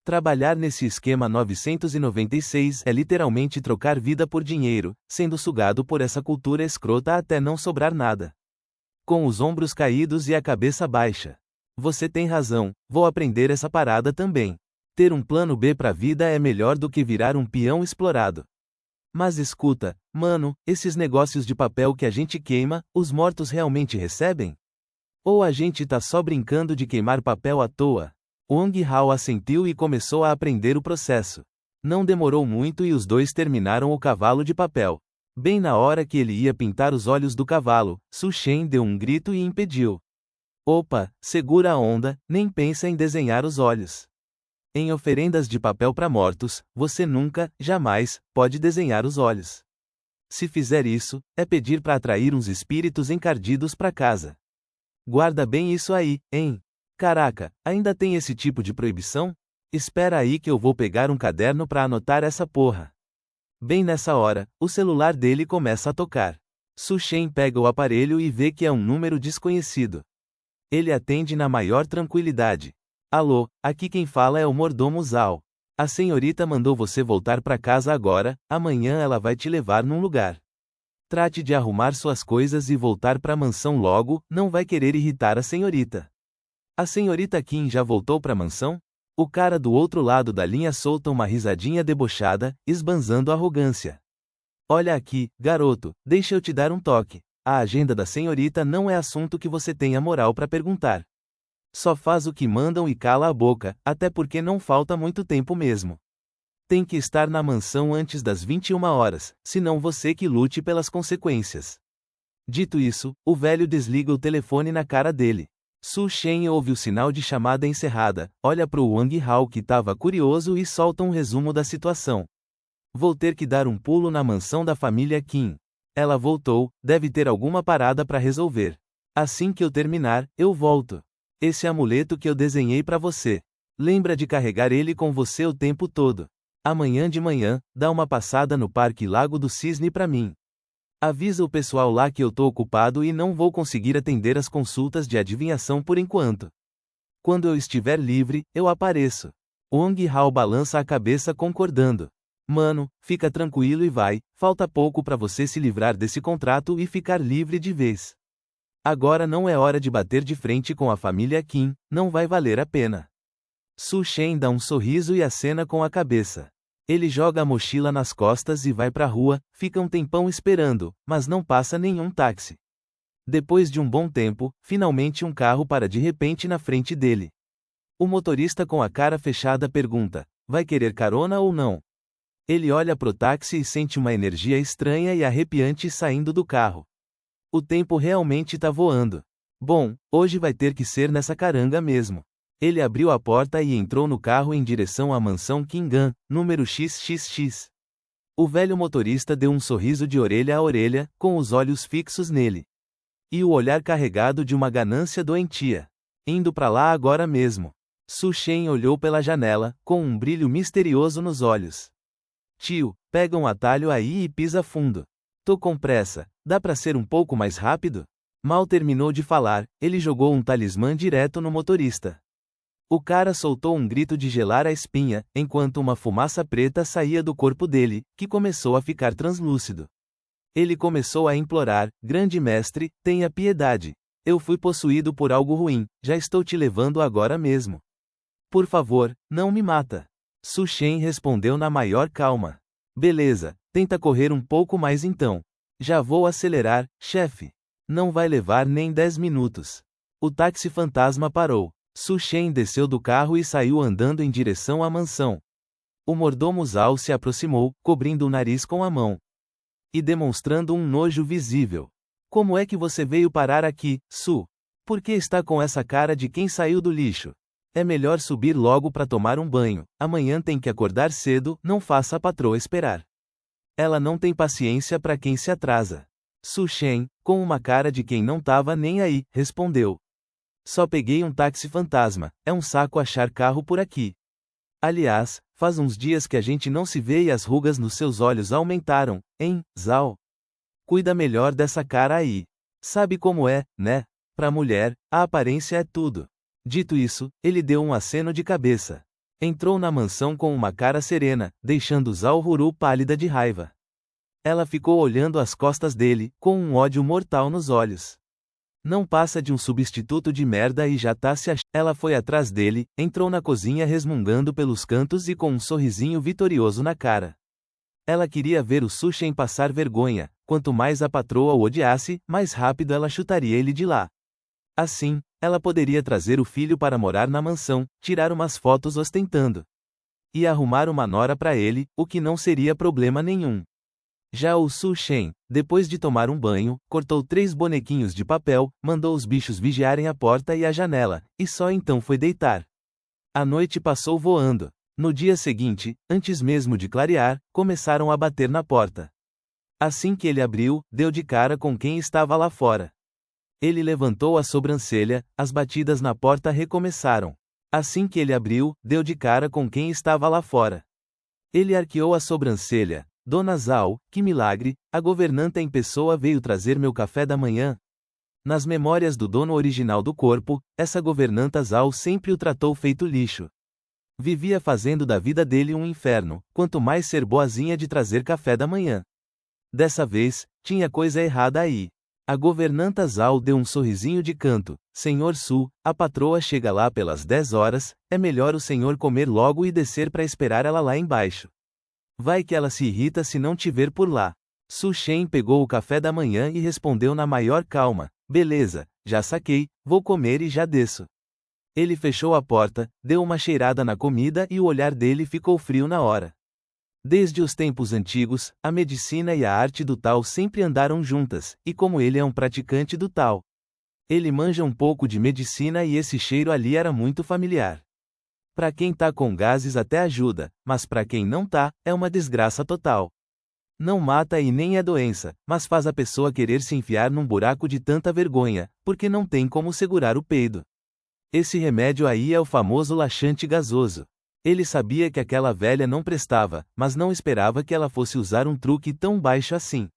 Trabalhar nesse esquema 996 é literalmente trocar vida por dinheiro, sendo sugado por essa cultura escrota até não sobrar nada. Com os ombros caídos e a cabeça baixa. Você tem razão, vou aprender essa parada também. Ter um plano B pra vida é melhor do que virar um peão explorado. Mas escuta, mano, esses negócios de papel que a gente queima, os mortos realmente recebem? Ou a gente tá só brincando de queimar papel à toa? Wang Hao assentiu e começou a aprender o processo. Não demorou muito e os dois terminaram o cavalo de papel. Bem na hora que ele ia pintar os olhos do cavalo, Su Shen deu um grito e impediu. Opa, segura a onda, nem pensa em desenhar os olhos. Em oferendas de papel para mortos, você nunca, jamais, pode desenhar os olhos. Se fizer isso, é pedir para atrair uns espíritos encardidos para casa. Guarda bem isso aí, hein? Caraca, ainda tem esse tipo de proibição? Espera aí que eu vou pegar um caderno para anotar essa porra. Bem nessa hora, o celular dele começa a tocar. Su Shen pega o aparelho e vê que é um número desconhecido. Ele atende na maior tranquilidade. Alô, aqui quem fala é o mordomo Zhao. A senhorita mandou você voltar para casa agora, amanhã ela vai te levar num lugar. Trate de arrumar suas coisas e voltar para a mansão logo, não vai querer irritar a senhorita. A senhorita Kim já voltou para a mansão? O cara do outro lado da linha solta uma risadinha debochada, esbanzando arrogância. Olha aqui, garoto, deixa eu te dar um toque. A agenda da senhorita não é assunto que você tenha moral para perguntar. Só faz o que mandam e cala a boca, até porque não falta muito tempo mesmo. Tem que estar na mansão antes das 21 horas, senão você que lute pelas consequências. Dito isso, o velho desliga o telefone na cara dele. Su Shen ouve o sinal de chamada encerrada, olha pro Wang Hao que estava curioso e solta um resumo da situação. Vou ter que dar um pulo na mansão da família Kim. Ela voltou, deve ter alguma parada para resolver. Assim que eu terminar, eu volto. Esse amuleto que eu desenhei para você. Lembra de carregar ele com você o tempo todo. Amanhã de manhã, dá uma passada no Parque Lago do Cisne para mim. Avisa o pessoal lá que eu tô ocupado e não vou conseguir atender as consultas de adivinhação por enquanto. Quando eu estiver livre, eu apareço. Wang Hao balança a cabeça concordando. Mano, fica tranquilo e vai, falta pouco para você se livrar desse contrato e ficar livre de vez. Agora não é hora de bater de frente com a família Kim, não vai valer a pena. Su Shen dá um sorriso e acena com a cabeça. Ele joga a mochila nas costas e vai pra rua, fica um tempão esperando, mas não passa nenhum táxi. Depois de um bom tempo, finalmente um carro para de repente na frente dele. O motorista com a cara fechada pergunta: vai querer carona ou não? Ele olha pro táxi e sente uma energia estranha e arrepiante saindo do carro. O tempo realmente tá voando. Bom, hoje vai ter que ser nessa caranga mesmo. Ele abriu a porta e entrou no carro em direção à mansão Kingan, número XXX. O velho motorista deu um sorriso de orelha a orelha, com os olhos fixos nele. E o olhar carregado de uma ganância doentia. Indo pra lá agora mesmo. Su Shen olhou pela janela, com um brilho misterioso nos olhos. Tio, pega um atalho aí e pisa fundo. Tô com pressa, dá pra ser um pouco mais rápido? Mal terminou de falar, ele jogou um talismã direto no motorista. O cara soltou um grito de gelar a espinha, enquanto uma fumaça preta saía do corpo dele, que começou a ficar translúcido. Ele começou a implorar: grande mestre, tenha piedade. Eu fui possuído por algo ruim, já estou te levando agora mesmo. Por favor, não me mata. Su Shen respondeu na maior calma. Beleza, tenta correr um pouco mais então. Já vou acelerar, chefe. Não vai levar nem 10 minutos. O táxi fantasma parou. Su Shen desceu do carro e saiu andando em direção à mansão. O mordomo Zhao se aproximou, cobrindo o nariz com a mão e demonstrando um nojo visível. Como é que você veio parar aqui, Su? Por que está com essa cara de quem saiu do lixo? É melhor subir logo para tomar um banho. Amanhã tem que acordar cedo, não faça a patroa esperar. Ela não tem paciência para quem se atrasa. Su Shen, com uma cara de quem não tava nem aí, respondeu. Só peguei um táxi fantasma, é um saco achar carro por aqui. Aliás, faz uns dias que a gente não se vê e as rugas nos seus olhos aumentaram, hein, Zhao? Cuida melhor dessa cara aí. Sabe como é, né? Pra mulher, a aparência é tudo. Dito isso, ele deu um aceno de cabeça. Entrou na mansão com uma cara serena, deixando Zhao Huru pálida de raiva. Ela ficou olhando as costas dele, com um ódio mortal nos olhos. Não passa de um substituto de merda e já tá se achando. Ela foi atrás dele, entrou na cozinha resmungando pelos cantos e com um sorrisinho vitorioso na cara. Ela queria ver o Su Shen passar vergonha. Quanto mais a patroa o odiasse, mais rápido ela chutaria ele de lá. Assim, ela poderia trazer o filho para morar na mansão, tirar umas fotos ostentando e arrumar uma nora para ele, o que não seria problema nenhum. Já o Su Shen, depois de tomar um banho, cortou 3 bonequinhos de papel, mandou os bichos vigiarem a porta e a janela, e só então foi deitar. A noite passou voando. No dia seguinte, antes mesmo de clarear, começaram a bater na porta. Assim que ele abriu, deu de cara com quem estava lá fora. Ele levantou a sobrancelha, as batidas na porta recomeçaram. Assim que ele abriu, deu de cara com quem estava lá fora. Ele arqueou a sobrancelha. Dona Zhao, que milagre, a governanta em pessoa veio trazer meu café da manhã. Nas memórias do dono original do corpo, essa governanta Zhao sempre o tratou feito lixo. Vivia fazendo da vida dele um inferno, quanto mais ser boazinha de trazer café da manhã. Dessa vez, tinha coisa errada aí. A governanta Zhao deu um sorrisinho de canto. Senhor Su, a patroa chega lá pelas 10 horas, é melhor o senhor comer logo e descer para esperar ela lá embaixo. Vai que ela se irrita se não te ver por lá. Su Shen pegou o café da manhã e respondeu na maior calma. Beleza, já saquei, vou comer e já desço. Ele fechou a porta, deu uma cheirada na comida e o olhar dele ficou frio na hora. Desde os tempos antigos, a medicina e a arte do Tao sempre andaram juntas, e como ele é um praticante do Tao, ele manja um pouco de medicina e esse cheiro ali era muito familiar. Pra quem tá com gases até ajuda, mas pra quem não tá, é uma desgraça total. Não mata e nem é doença, mas faz a pessoa querer se enfiar num buraco de tanta vergonha, porque não tem como segurar o peido. Esse remédio aí é o famoso laxante gasoso. Ele sabia que aquela velha não prestava, mas não esperava que ela fosse usar um truque tão baixo assim.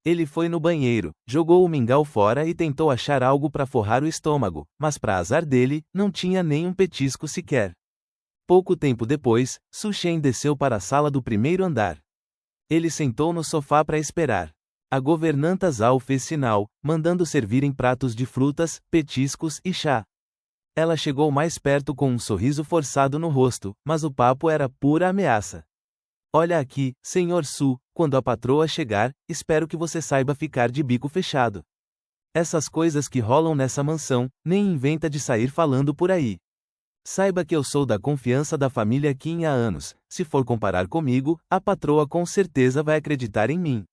Ele foi no banheiro, jogou o mingau fora e tentou achar algo para forrar o estômago, mas para azar dele, não tinha nem um petisco sequer. Pouco tempo depois, Su Shen desceu para a sala do primeiro andar. Ele sentou no sofá para esperar. A governanta Zhao fez sinal, mandando servirem pratos de frutas, petiscos e chá. Ela chegou mais perto com um sorriso forçado no rosto, mas o papo era pura ameaça. Olha aqui, senhor Su, quando a patroa chegar, espero que você saiba ficar de bico fechado. Essas coisas que rolam nessa mansão, nem inventa de sair falando por aí. Saiba que eu sou da confiança da família Qin há anos, se for comparar comigo, a patroa com certeza vai acreditar em mim.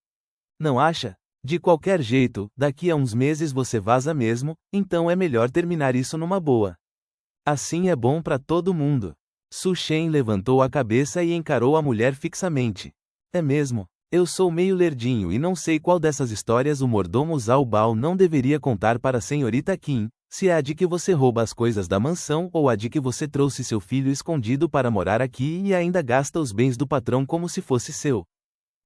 Não acha? De qualquer jeito, daqui a uns meses você vaza mesmo, então é melhor terminar isso numa boa. Assim é bom pra todo mundo. Su Shen levantou a cabeça e encarou a mulher fixamente. É mesmo? Eu sou meio lerdinho e não sei qual dessas histórias o mordomo Zhao Bao não deveria contar para a senhorita Qin. Se é a de que você rouba as coisas da mansão ou a de que você trouxe seu filho escondido para morar aqui e ainda gasta os bens do patrão como se fosse seu.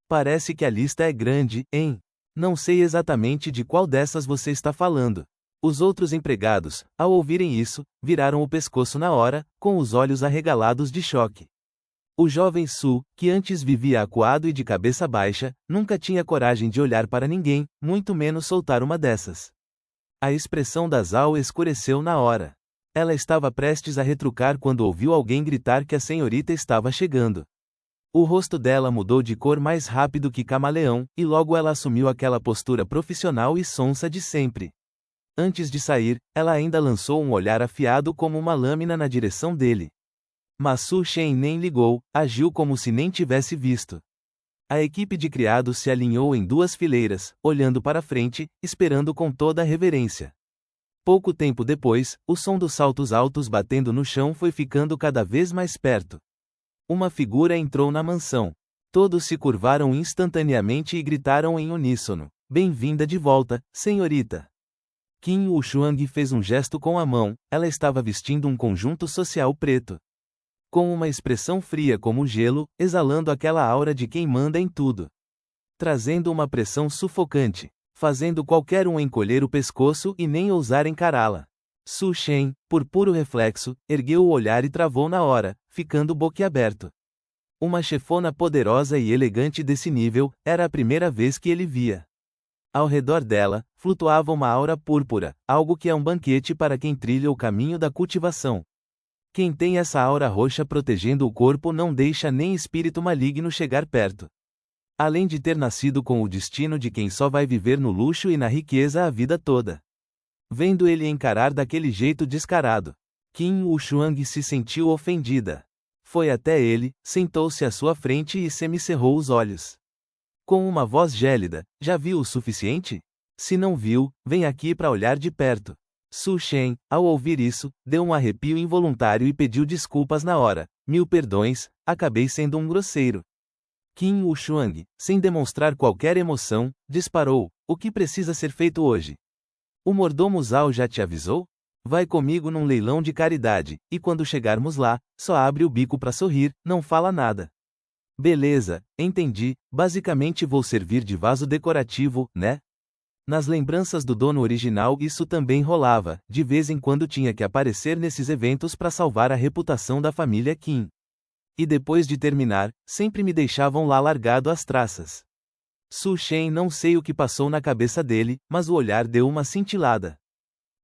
Parece que a lista é grande, hein? Não sei exatamente de qual dessas você está falando. Os outros empregados, ao ouvirem isso, viraram o pescoço na hora, com os olhos arregalados de choque. O jovem Su, que antes vivia acuado e de cabeça baixa, nunca tinha coragem de olhar para ninguém, muito menos soltar uma dessas. A expressão da Zhao escureceu na hora. Ela estava prestes a retrucar quando ouviu alguém gritar que a senhorita estava chegando. O rosto dela mudou de cor mais rápido que camaleão, e logo ela assumiu aquela postura profissional e sonsa de sempre. Antes de sair, ela ainda lançou um olhar afiado como uma lâmina na direção dele. Mas Su Shen nem ligou, agiu como se nem tivesse visto. A equipe de criados se alinhou em duas fileiras, olhando para frente, esperando com toda a reverência. Pouco tempo depois, o som dos saltos altos batendo no chão foi ficando cada vez mais perto. Uma figura entrou na mansão. Todos se curvaram instantaneamente e gritaram em uníssono: "Bem-vinda de volta, senhorita!" Qin Wuxuang fez um gesto com a mão. Ela estava vestindo um conjunto social preto, com uma expressão fria como gelo, exalando aquela aura de quem manda em tudo, trazendo uma pressão sufocante, fazendo qualquer um encolher o pescoço e nem ousar encará-la. Su Shen, por puro reflexo, ergueu o olhar e travou na hora, ficando boquiaberto. Uma chefona poderosa e elegante desse nível, era a primeira vez que ele via. Ao redor dela, flutuava uma aura púrpura, algo que é um banquete para quem trilha o caminho da cultivação. Quem tem essa aura roxa protegendo o corpo não deixa nem espírito maligno chegar perto. Além de ter nascido com o destino de quem só vai viver no luxo e na riqueza a vida toda. Vendo ele encarar daquele jeito descarado, Qin Wuxuang se sentiu ofendida. Foi até ele, sentou-se à sua frente e semicerrou os olhos. Com uma voz gélida: "Já viu o suficiente? Se não viu, vem aqui para olhar de perto." Su Shen, ao ouvir isso, deu um arrepio involuntário e pediu desculpas na hora. "Mil perdões, acabei sendo um grosseiro." Qin Wuxuang, sem demonstrar qualquer emoção, disparou: "O que precisa ser feito hoje? O mordomo Zhao já te avisou? Vai comigo num leilão de caridade, e quando chegarmos lá, só abre o bico para sorrir, não fala nada." "Beleza, entendi, basicamente vou servir de vaso decorativo, né?" Nas lembranças do dono original isso também rolava, de vez em quando tinha que aparecer nesses eventos para salvar a reputação da família Qin. E depois de terminar, sempre me deixavam lá largado às traças. Su Shen não sei o que passou na cabeça dele, mas o olhar deu uma cintilada.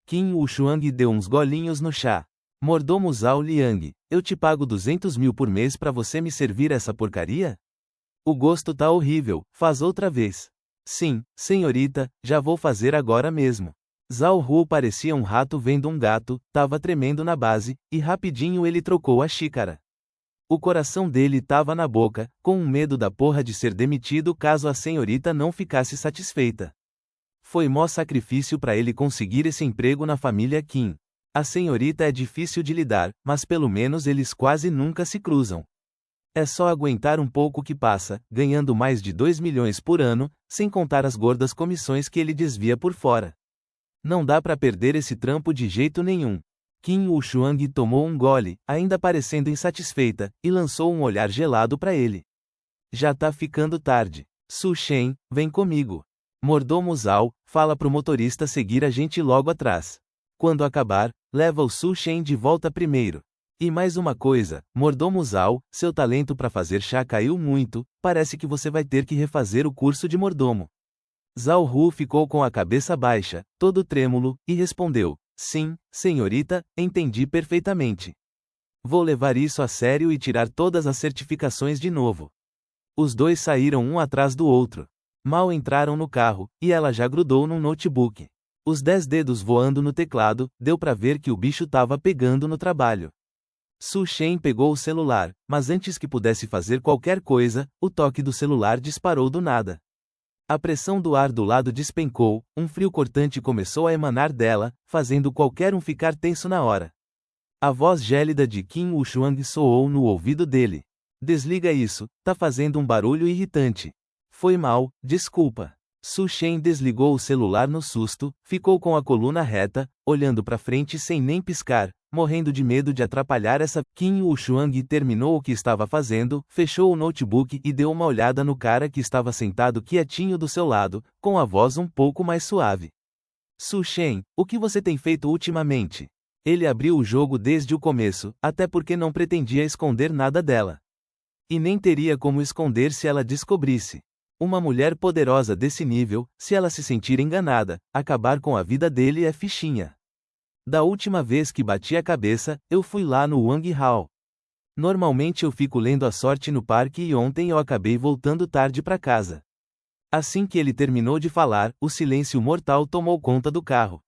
Qin Wuxuang deu uns golinhos no chá. "Mordomo Zhao Liang, eu te pago 200 mil por mês para você me servir essa porcaria? O gosto tá horrível, faz outra vez." "Sim, senhorita, já vou fazer agora mesmo." Zhao Hu parecia um rato vendo um gato, tava tremendo na base, e rapidinho ele trocou a xícara. O coração dele tava na boca, com um medo da porra de ser demitido caso a senhorita não ficasse satisfeita. Foi mó sacrifício para ele conseguir esse emprego na família Qin. A senhorita é difícil de lidar, mas pelo menos eles quase nunca se cruzam. É só aguentar um pouco que passa, ganhando mais de 2 milhões por ano, sem contar as gordas comissões que ele desvia por fora. Não dá pra perder esse trampo de jeito nenhum. Qin Wuxuang tomou um gole, ainda parecendo insatisfeita, e lançou um olhar gelado pra ele. "Já tá ficando tarde. Su Shen, vem comigo." Mordomo Zhao, fala pro motorista seguir a gente logo atrás. Quando acabar, leva o Su Shen de volta primeiro. E mais uma coisa, mordomo Zhao, seu talento para fazer chá caiu muito, parece que você vai ter que refazer o curso de mordomo. Zhao Hu ficou com a cabeça baixa, todo trêmulo, e respondeu: "Sim, senhorita, entendi perfeitamente. Vou levar isso a sério e tirar todas as certificações de novo." Os dois saíram um atrás do outro. Mal entraram no carro, e ela já grudou num notebook. Os 10 dedos voando no teclado, deu para ver que o bicho tava pegando no trabalho. Su Shen pegou o celular, mas antes que pudesse fazer qualquer coisa, o toque do celular disparou do nada. A pressão do ar do lado despencou, um frio cortante começou a emanar dela, fazendo qualquer um ficar tenso na hora. A voz gélida de Qin Wuxuang soou no ouvido dele. "Desliga isso, tá fazendo um barulho irritante." "Foi mal, desculpa." Su Shen desligou o celular no susto, ficou com a coluna reta, olhando para frente sem nem piscar, morrendo de medo de atrapalhar essa. Qin Wuxuang terminou o que estava fazendo, fechou o notebook e deu uma olhada no cara que estava sentado quietinho do seu lado, com a voz um pouco mais suave. Su Shen, o que você tem feito ultimamente? Ele abriu o jogo desde o começo, até porque não pretendia esconder nada dela. E nem teria como esconder se ela descobrisse. Uma mulher poderosa desse nível, se ela se sentir enganada, acabar com a vida dele é fichinha. Da última vez que bati a cabeça, eu fui lá no Wang Hao. Normalmente eu fico lendo a sorte no parque e ontem eu acabei voltando tarde para casa. Assim que ele terminou de falar, o silêncio mortal tomou conta do carro.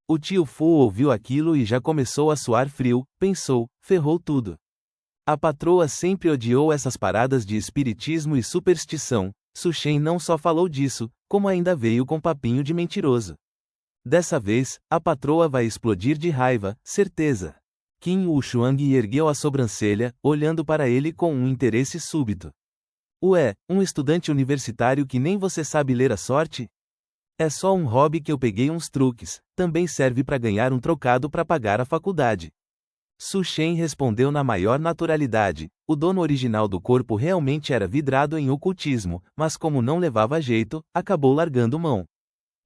O tio Fu ouviu aquilo e já começou a suar frio, pensou, ferrou tudo. A patroa sempre odiou essas paradas de espiritismo e superstição. Su Shen não só falou disso, como ainda veio com papinho de mentiroso. Dessa vez, a patroa vai explodir de raiva, certeza. Qin Wuxuang ergueu a sobrancelha, olhando para ele com um interesse súbito. Ué, um estudante universitário que nem você sabe ler a sorte? É só um hobby que eu peguei uns truques, também serve para ganhar um trocado para pagar a faculdade. Su Shen respondeu na maior naturalidade. O dono original do corpo realmente era vidrado em ocultismo, mas como não levava jeito, acabou largando mão.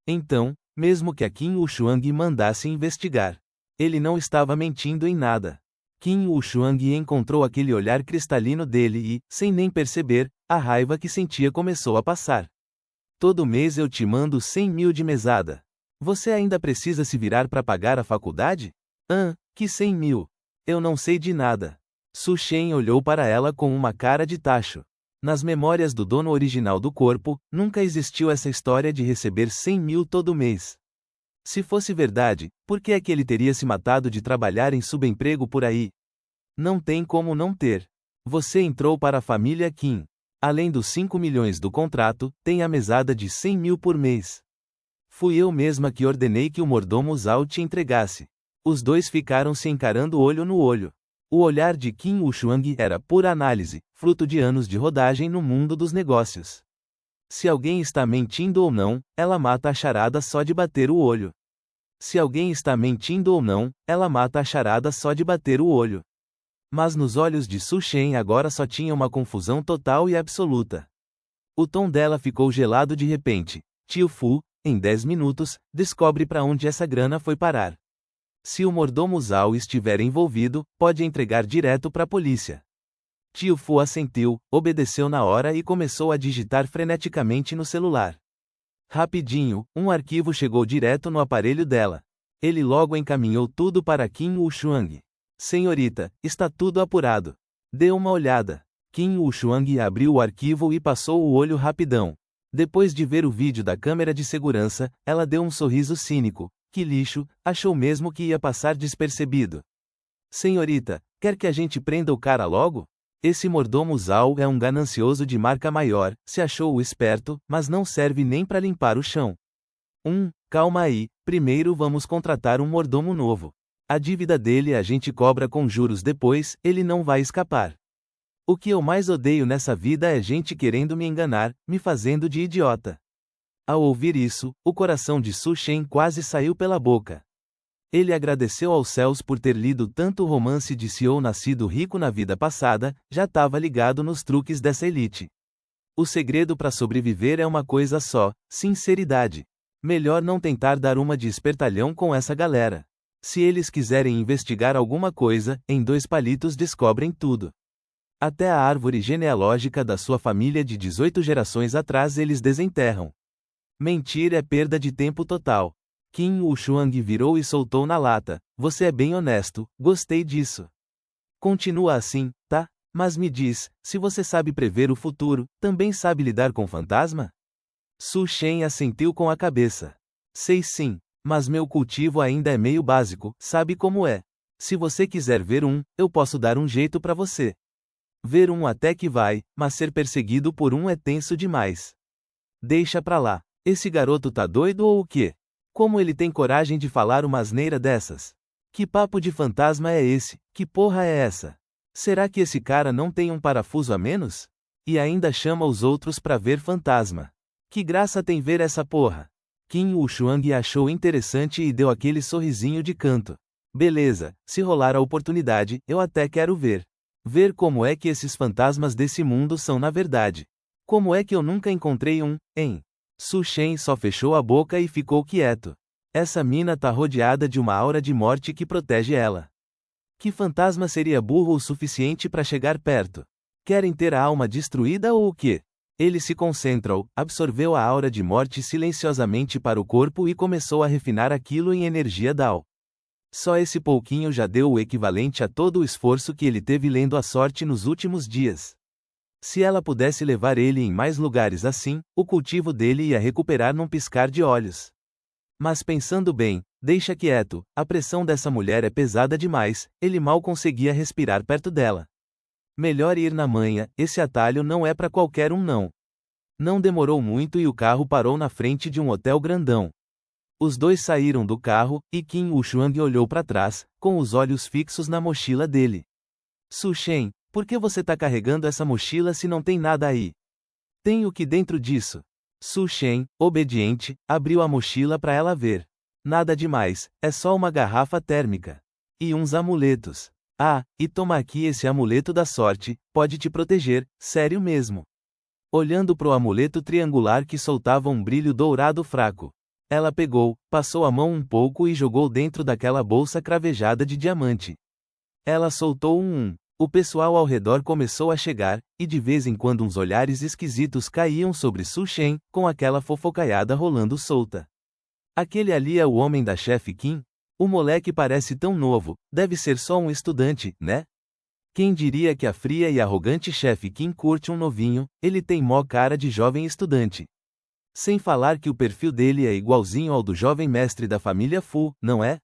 Então, mesmo que a Qin Wuxuang mandasse investigar, ele não estava mentindo em nada. Qin Wuxuang encontrou aquele olhar cristalino dele e, sem nem perceber, a raiva que sentia começou a passar. Todo mês eu te mando 100 mil de mesada. Você ainda precisa se virar para pagar a faculdade? Que 100 mil? Eu não sei de nada. Su Shen olhou para ela com uma cara de tacho. Nas memórias do dono original do corpo, nunca existiu essa história de receber 100 mil todo mês. Se fosse verdade, por que é que ele teria se matado de trabalhar em subemprego por aí? Não tem como não ter. Você entrou para a família Qin. Além dos 5 milhões do contrato, tem a mesada de 100 mil por mês. Fui eu mesma que ordenei que o mordomo Zhao te entregasse. Os dois ficaram se encarando olho no olho. O olhar de Qin Wuxuang era pura análise, fruto de anos de rodagem no mundo dos negócios. Se alguém está mentindo ou não, ela mata a charada só de bater o olho. Se alguém está mentindo ou não, ela mata a charada só de bater o olho. Mas nos olhos de Su Shen agora só tinha uma confusão total e absoluta. O tom dela ficou gelado de repente. Tio Fu, em 10 minutos, descobre para onde essa grana foi parar. Se o mordomo Zhao estiver envolvido, pode entregar direto para a polícia. Tio Fu assentiu, obedeceu na hora e começou a digitar freneticamente no celular. Rapidinho, um arquivo chegou direto no aparelho dela. Ele logo encaminhou tudo para Qin Wuxuang. Senhorita, está tudo apurado. Dê uma olhada. Qin Wuxuang abriu o arquivo e passou o olho rapidão. Depois de ver o vídeo da câmera de segurança, ela deu um sorriso cínico. Que lixo, achou mesmo que ia passar despercebido. Senhorita, quer que a gente prenda o cara logo? Esse mordomo Zhao é um ganancioso de marca maior, se achou o esperto, mas não serve nem para limpar o chão. Calma aí, primeiro vamos contratar um mordomo novo. A dívida dele a gente cobra com juros depois, ele não vai escapar. O que eu mais odeio nessa vida é gente querendo me enganar, me fazendo de idiota. Ao ouvir isso, o coração de Su Shen quase saiu pela boca. Ele agradeceu aos céus por ter lido tanto romance de CEO nascido rico na vida passada, já estava ligado nos truques dessa elite. O segredo para sobreviver é uma coisa só: sinceridade. Melhor não tentar dar uma de espertalhão com essa galera. Se eles quiserem investigar alguma coisa, em 2 palitos descobrem tudo. Até a árvore genealógica da sua família de 18 gerações atrás eles desenterram. Mentir é perda de tempo total. Qin Wuxuang virou e soltou na lata. Você é bem honesto, gostei disso. Continua assim, tá? Mas me diz, se você sabe prever o futuro, também sabe lidar com fantasma? Su Shen assentiu com a cabeça. Sei sim, mas meu cultivo ainda é meio básico, sabe como é. Se você quiser ver eu posso dar um jeito para você. Ver até que vai, mas ser perseguido por é tenso demais. Deixa pra lá. Esse garoto tá doido ou o quê? Como ele tem coragem de falar uma asneira dessas? Que papo de fantasma é esse? Que porra é essa? Será que esse cara não tem um parafuso a menos? E ainda chama os outros pra ver fantasma. Que graça tem ver essa porra? Qin Wuxuang achou interessante e deu aquele sorrisinho de canto. Beleza, se rolar a oportunidade, eu até quero ver. Ver como é que esses fantasmas desse mundo são na verdade. Como é que eu nunca encontrei um, hein? Su Shen só fechou a boca e ficou quieto. Essa mina tá rodeada de uma aura de morte que protege ela. Que fantasma seria burro o suficiente para chegar perto? Querem ter a alma destruída ou o quê? Ele se concentrou, absorveu a aura de morte silenciosamente para o corpo e começou a refinar aquilo em energia Dao. Só esse pouquinho já deu o equivalente a todo o esforço que ele teve lendo a sorte nos últimos dias. Se ela pudesse levar ele em mais lugares assim, o cultivo dele ia recuperar num piscar de olhos. Mas pensando bem, deixa quieto, a pressão dessa mulher é pesada demais, ele mal conseguia respirar perto dela. Melhor ir na manha, esse atalho não é para qualquer um não. Não demorou muito e o carro parou na frente de um hotel grandão. Os dois saíram do carro, e Qin Wuxuang olhou para trás, com os olhos fixos na mochila dele. Su Shen, por que você tá carregando essa mochila se não tem nada aí? Tem o que dentro disso? Su Shen, obediente, abriu a mochila para ela ver. Nada demais, é só uma garrafa térmica. E uns amuletos. Ah, e toma aqui esse amuleto da sorte, pode te proteger, sério mesmo. Olhando pro amuleto triangular que soltava um brilho dourado fraco. Ela pegou, passou a mão um pouco e jogou dentro daquela bolsa cravejada de diamante. Ela soltou um. O pessoal ao redor começou a chegar, e de vez em quando uns olhares esquisitos caíam sobre Su Shen, com aquela fofocaiada rolando solta. Aquele ali é o homem da chefe Qin? O moleque parece tão novo, deve ser só um estudante, né? Quem diria que a fria e arrogante chefe Qin curte um novinho, ele tem mó cara de jovem estudante. Sem falar que o perfil dele é igualzinho ao do jovem mestre da família Fu, não é?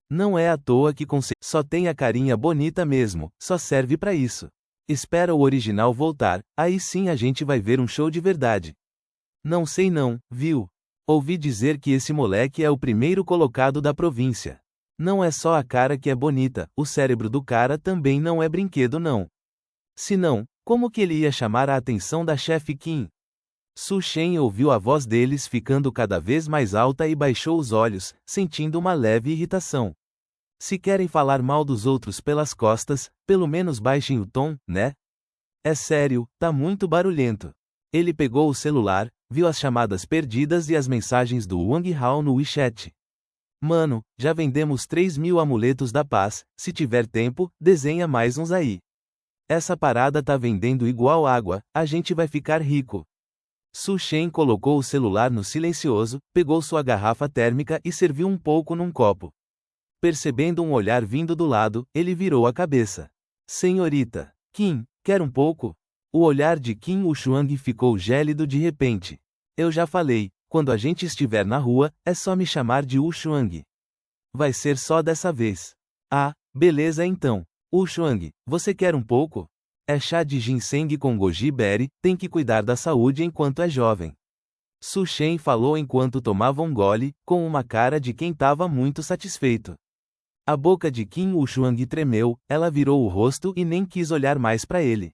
Não é à toa que só tem a carinha bonita mesmo, só serve pra isso. Espera o original voltar, aí sim a gente vai ver um show de verdade. Não sei não, viu? Ouvi dizer que esse moleque é o primeiro colocado da província. Não é só a cara que é bonita, o cérebro do cara também não é brinquedo não. Se não, como que ele ia chamar a atenção da chefe Qin? Su Shen ouviu a voz deles ficando cada vez mais alta e baixou os olhos, sentindo uma leve irritação. Se querem falar mal dos outros pelas costas, pelo menos baixem o tom, né? É sério, tá muito barulhento. Ele pegou o celular, viu as chamadas perdidas e as mensagens do Wang Hao no WeChat. Mano, já vendemos 3.000 amuletos da paz, se tiver tempo, desenha mais uns aí. Essa parada tá vendendo igual água, a gente vai ficar rico. Su Shen colocou o celular no silencioso, pegou sua garrafa térmica e serviu um pouco num copo. Percebendo um olhar vindo do lado, ele virou a cabeça. Senhorita Qin, quer um pouco? O olhar de Qin Wuxuang ficou gélido de repente. Eu já falei, quando a gente estiver na rua, é só me chamar de Wuxuang. Vai ser só dessa vez. Ah, beleza então. Wuxuang, você quer um pouco? É chá de ginseng com goji berry, tem que cuidar da saúde enquanto é jovem. Su Shen falou enquanto tomava um gole, com uma cara de quem estava muito satisfeito. A boca de Qin Wuxuang tremeu, ela virou o rosto e nem quis olhar mais para ele.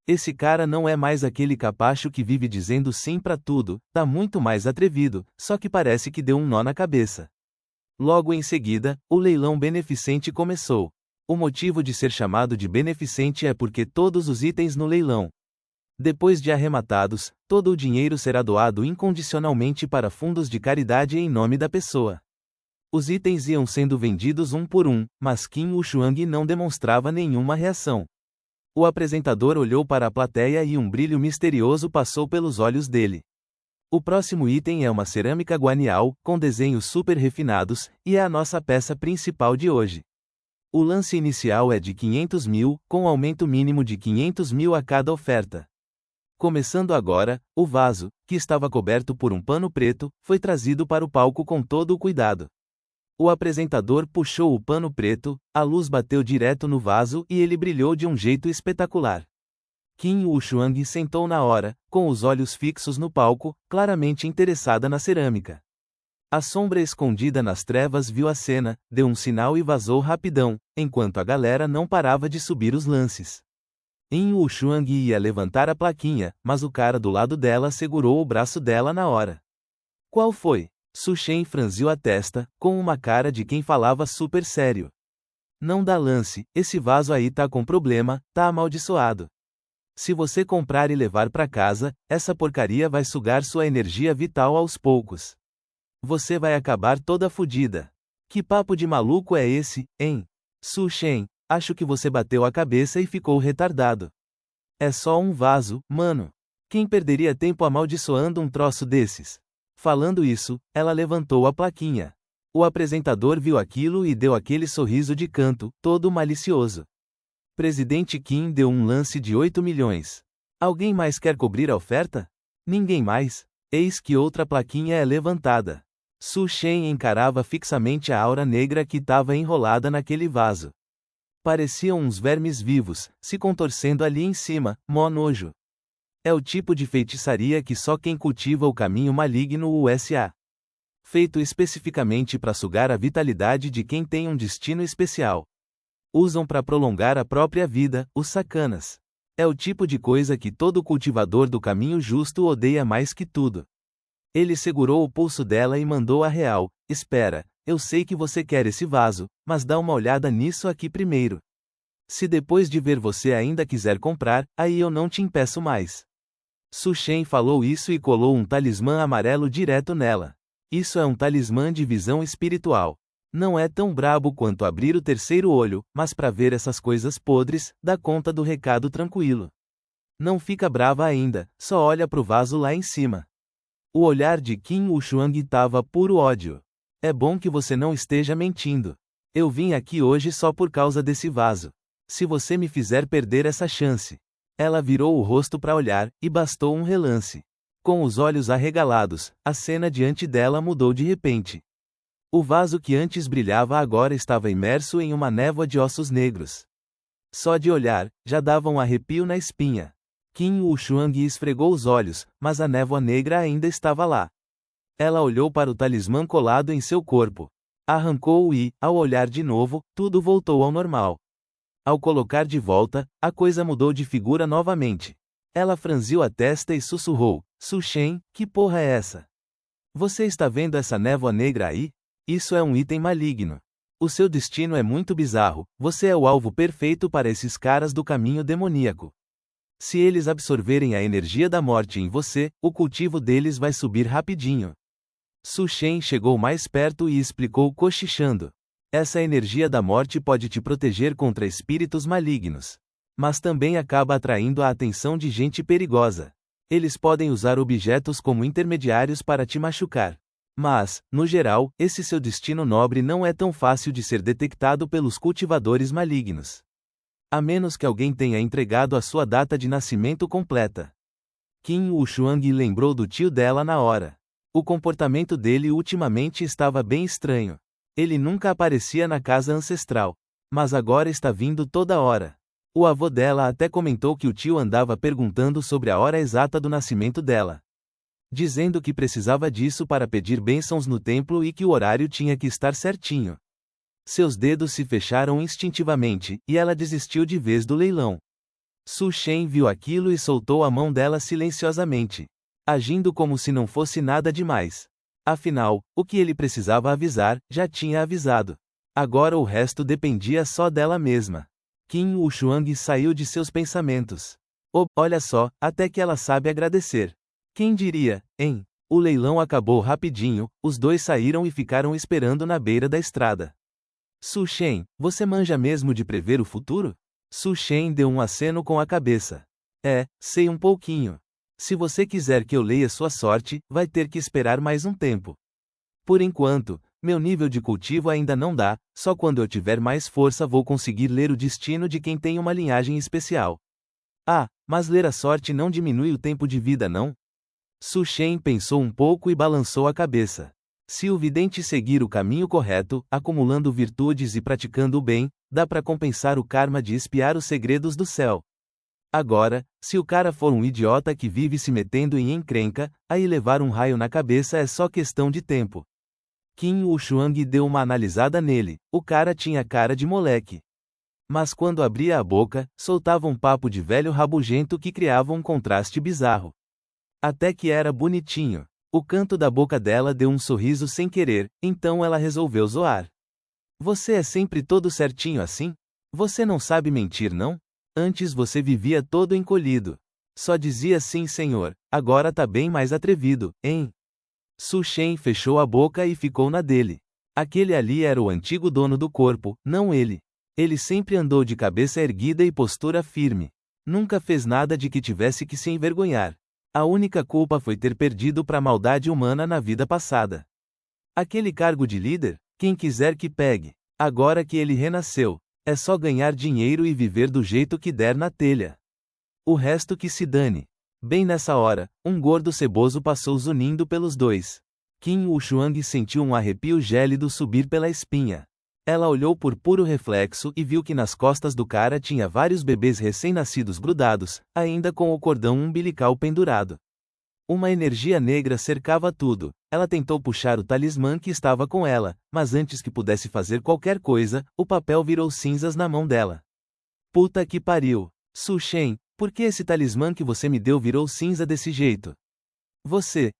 Esse cara não é mais aquele capacho que vive dizendo sim pra tudo, tá muito mais atrevido, só que parece que deu um nó na cabeça. Logo em seguida, o leilão beneficente começou. O motivo de ser chamado de beneficente é porque todos os itens no leilão, depois de arrematados, todo o dinheiro será doado incondicionalmente para fundos de caridade em nome da pessoa. Os itens iam sendo vendidos um por um, mas Qin Wuxuang não demonstrava nenhuma reação. O apresentador olhou para a plateia e um brilho misterioso passou pelos olhos dele. O próximo item é uma cerâmica guanial, com desenhos super refinados, e é a nossa peça principal de hoje. O lance inicial é de 500.000, com aumento mínimo de 500.000 a cada oferta. Começando agora, o vaso, que estava coberto por um pano preto, foi trazido para o palco com todo o cuidado. O apresentador puxou o pano preto, a luz bateu direto no vaso e ele brilhou de um jeito espetacular. Qin Wuxuang sentou na hora, com os olhos fixos no palco, claramente interessada na cerâmica. A sombra escondida nas trevas viu a cena, deu um sinal e vazou rapidão, enquanto a galera não parava de subir os lances. Yin Wuxuang ia levantar a plaquinha, mas o cara do lado dela segurou o braço dela na hora. Qual foi? Su Shen franziu a testa, com uma cara de quem falava super sério. Não dá lance, esse vaso aí tá com problema, tá amaldiçoado. Se você comprar e levar pra casa, essa porcaria vai sugar sua energia vital aos poucos. Você vai acabar toda fodida. Que papo de maluco é esse, hein? Su Shen, acho que você bateu a cabeça e ficou retardado. É só um vaso, mano. Quem perderia tempo amaldiçoando um troço desses? Falando isso, ela levantou a plaquinha. O apresentador viu aquilo e deu aquele sorriso de canto, todo malicioso. Presidente Kim deu um lance de 8 milhões. Alguém mais quer cobrir a oferta? Ninguém mais. Eis que outra plaquinha é levantada. Su Shen encarava fixamente a aura negra que estava enrolada naquele vaso. Pareciam uns vermes vivos, se contorcendo ali em cima, mó nojo. É o tipo de feitiçaria que só quem cultiva o caminho maligno USA. Feito especificamente para sugar a vitalidade de quem tem um destino especial. Usam para prolongar a própria vida, os sacanas. É o tipo de coisa que todo cultivador do caminho justo odeia mais que tudo. Ele segurou o pulso dela e mandou a real: espera, eu sei que você quer esse vaso, mas dá uma olhada nisso aqui primeiro. Se depois de ver você ainda quiser comprar, aí eu não te impeço mais. Su Shen falou isso e colou um talismã amarelo direto nela. Isso é um talismã de visão espiritual. Não é tão brabo quanto abrir o terceiro olho, mas para ver essas coisas podres, dá conta do recado tranquilo. Não fica brava ainda, só olha pro vaso lá em cima. O olhar de Qin Wuxuang tava puro ódio. É bom que você não esteja mentindo. Eu vim aqui hoje só por causa desse vaso. Se você me fizer perder essa chance. Ela virou o rosto para olhar, e bastou um relance. Com os olhos arregalados, a cena diante dela mudou de repente. O vaso que antes brilhava agora estava imerso em uma névoa de ossos negros. Só de olhar, já dava um arrepio na espinha. Qin Wuxuang esfregou os olhos, mas a névoa negra ainda estava lá. Ela olhou para o talismã colado em seu corpo. Arrancou-o e, ao olhar de novo, tudo voltou ao normal. Ao colocar de volta, a coisa mudou de figura novamente. Ela franziu a testa e sussurrou: Su Shen, que porra é essa? Você está vendo essa névoa negra aí? Isso é um item maligno. O seu destino é muito bizarro, você é o alvo perfeito para esses caras do caminho demoníaco. Se eles absorverem a energia da morte em você, o cultivo deles vai subir rapidinho. Su Shen chegou mais perto e explicou cochichando. Essa energia da morte pode te proteger contra espíritos malignos. Mas também acaba atraindo a atenção de gente perigosa. Eles podem usar objetos como intermediários para te machucar. Mas, no geral, esse seu destino nobre não é tão fácil de ser detectado pelos cultivadores malignos. A menos que alguém tenha entregado a sua data de nascimento completa. Qin Wuxuang lembrou do tio dela na hora. O comportamento dele ultimamente estava bem estranho. Ele nunca aparecia na casa ancestral. Mas agora está vindo toda hora. O avô dela até comentou que o tio andava perguntando sobre a hora exata do nascimento dela. Dizendo que precisava disso para pedir bênçãos no templo e que o horário tinha que estar certinho. Seus dedos se fecharam instintivamente, e ela desistiu de vez do leilão. Su Shen viu aquilo e soltou a mão dela silenciosamente, agindo como se não fosse nada demais. Afinal, o que ele precisava avisar, já tinha avisado. Agora o resto dependia só dela mesma. Qin Wuxuang saiu de seus pensamentos. Oh, olha só, até que ela sabe agradecer. Quem diria, hein? O leilão acabou rapidinho, os dois saíram e ficaram esperando na beira da estrada. Su Shen, você manja mesmo de prever o futuro? Su Shen deu um aceno com a cabeça. Sei um pouquinho. Se você quiser que eu leia sua sorte, vai ter que esperar mais um tempo. Por enquanto, meu nível de cultivo ainda não dá, só quando eu tiver mais força vou conseguir ler o destino de quem tem uma linhagem especial. Ah, mas ler a sorte não diminui o tempo de vida não? Su Shen pensou um pouco e balançou a cabeça. Se o vidente seguir o caminho correto, acumulando virtudes e praticando o bem, dá para compensar o karma de espiar os segredos do céu. Agora, se o cara for um idiota que vive se metendo em encrenca, aí levar um raio na cabeça é só questão de tempo. Qin Wuxuang deu uma analisada nele, o cara tinha cara de moleque. Mas quando abria a boca, soltava um papo de velho rabugento que criava um contraste bizarro. Até que era bonitinho. O canto da boca dela deu um sorriso sem querer, então ela resolveu zoar. Você é sempre todo certinho assim? Você não sabe mentir, não? Antes você vivia todo encolhido. Só dizia sim, senhor, agora tá bem mais atrevido, hein? Su Shen fechou a boca e ficou na dele. Aquele ali era o antigo dono do corpo, não ele. Ele sempre andou de cabeça erguida e postura firme. Nunca fez nada de que tivesse que se envergonhar. A única culpa foi ter perdido para a maldade humana na vida passada. Aquele cargo de líder, quem quiser que pegue. Agora que ele renasceu, é só ganhar dinheiro e viver do jeito que der na telha. O resto que se dane. Bem nessa hora, um gordo ceboso passou zunindo pelos dois. Qin Wuxuang sentiu um arrepio gélido subir pela espinha. Ela olhou por puro reflexo e viu que nas costas do cara tinha vários bebês recém-nascidos grudados, ainda com o cordão umbilical pendurado. Uma energia negra cercava tudo. Ela tentou puxar o talismã que estava com ela, mas antes que pudesse fazer qualquer coisa, o papel virou cinzas na mão dela. Puta que pariu! Su Shen, por que esse talismã que você me deu virou cinza desse jeito? Você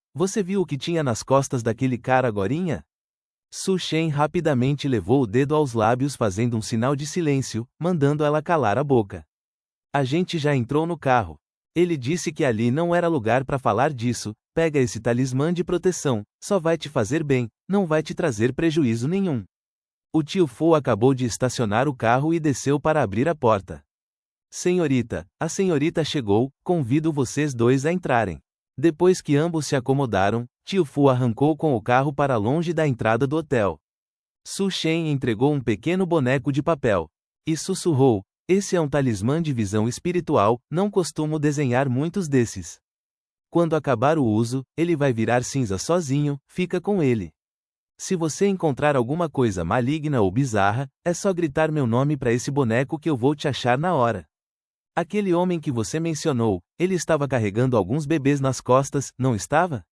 viu o que tinha nas costas daquele cara agorinha? Su Shen rapidamente levou o dedo aos lábios fazendo um sinal de silêncio, mandando ela calar a boca. A gente já entrou no carro. Ele disse que ali não era lugar para falar disso. Pega esse talismã de proteção, só vai te fazer bem, não vai te trazer prejuízo nenhum. O tio Fu acabou de estacionar o carro e desceu para abrir a porta. Senhorita, a senhorita chegou, convido vocês dois a entrarem. Depois que ambos se acomodaram, tio Fu arrancou com o carro para longe da entrada do hotel. Su Shen entregou um pequeno boneco de papel. E sussurrou, esse é um talismã de visão espiritual, não costumo desenhar muitos desses. Quando acabar o uso, ele vai virar cinza sozinho, fica com ele. Se você encontrar alguma coisa maligna ou bizarra, é só gritar meu nome para esse boneco que eu vou te achar na hora. Aquele homem que você mencionou, ele estava carregando alguns bebês nas costas, não estava?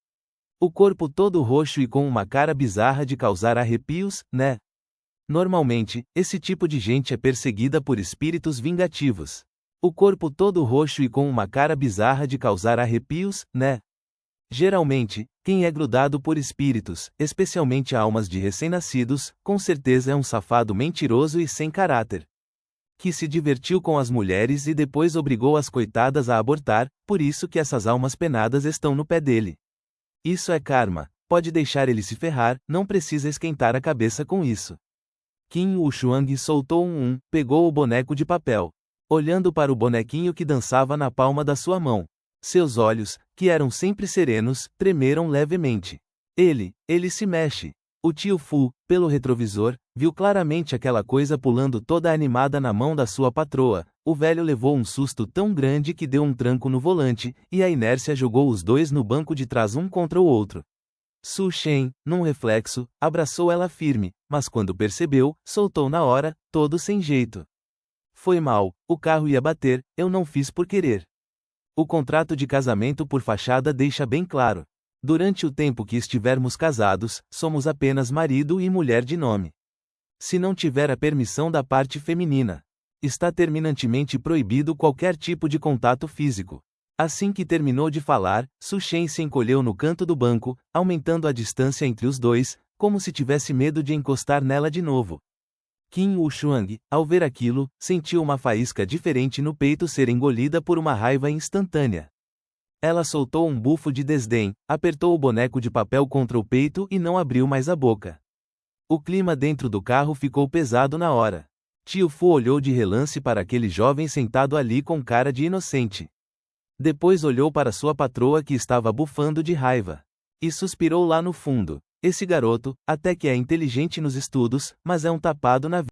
O corpo todo roxo e com uma cara bizarra de causar arrepios, né? Normalmente, esse tipo de gente é perseguida por espíritos vingativos. O corpo todo roxo e com uma cara bizarra de causar arrepios, né? Geralmente, quem é grudado por espíritos, especialmente almas de recém-nascidos, com certeza é um safado mentiroso e sem caráter. Que se divertiu com as mulheres e depois obrigou as coitadas a abortar, por isso que essas almas penadas estão no pé dele. Isso é karma, pode deixar ele se ferrar, não precisa esquentar a cabeça com isso. Qin Wuxuang soltou pegou o boneco de papel. Olhando para o bonequinho que dançava na palma da sua mão. Seus olhos, que eram sempre serenos, tremeram levemente. Ele se mexe. O tio Fu, pelo retrovisor, viu claramente aquela coisa pulando toda animada na mão da sua patroa. O velho levou um susto tão grande que deu um tranco no volante, e a inércia jogou os dois no banco de trás um contra o outro. Su Shen, num reflexo, abraçou ela firme, mas quando percebeu, soltou na hora, todo sem jeito. Foi mal, o carro ia bater, eu não fiz por querer. O contrato de casamento por fachada deixa bem claro. Durante o tempo que estivermos casados, somos apenas marido e mulher de nome. Se não tiver a permissão da parte feminina, está terminantemente proibido qualquer tipo de contato físico. Assim que terminou de falar, Su Shen se encolheu no canto do banco, aumentando a distância entre os dois, como se tivesse medo de encostar nela de novo. Qin Wuxuang, ao ver aquilo, sentiu uma faísca diferente no peito ser engolida por uma raiva instantânea. Ela soltou um bufo de desdém, apertou o boneco de papel contra o peito e não abriu mais a boca. O clima dentro do carro ficou pesado na hora. Tio Fu olhou de relance para aquele jovem sentado ali com cara de inocente. Depois olhou para sua patroa que estava bufando de raiva. E suspirou lá no fundo. Esse garoto, até que é inteligente nos estudos, mas é um tapado na vida.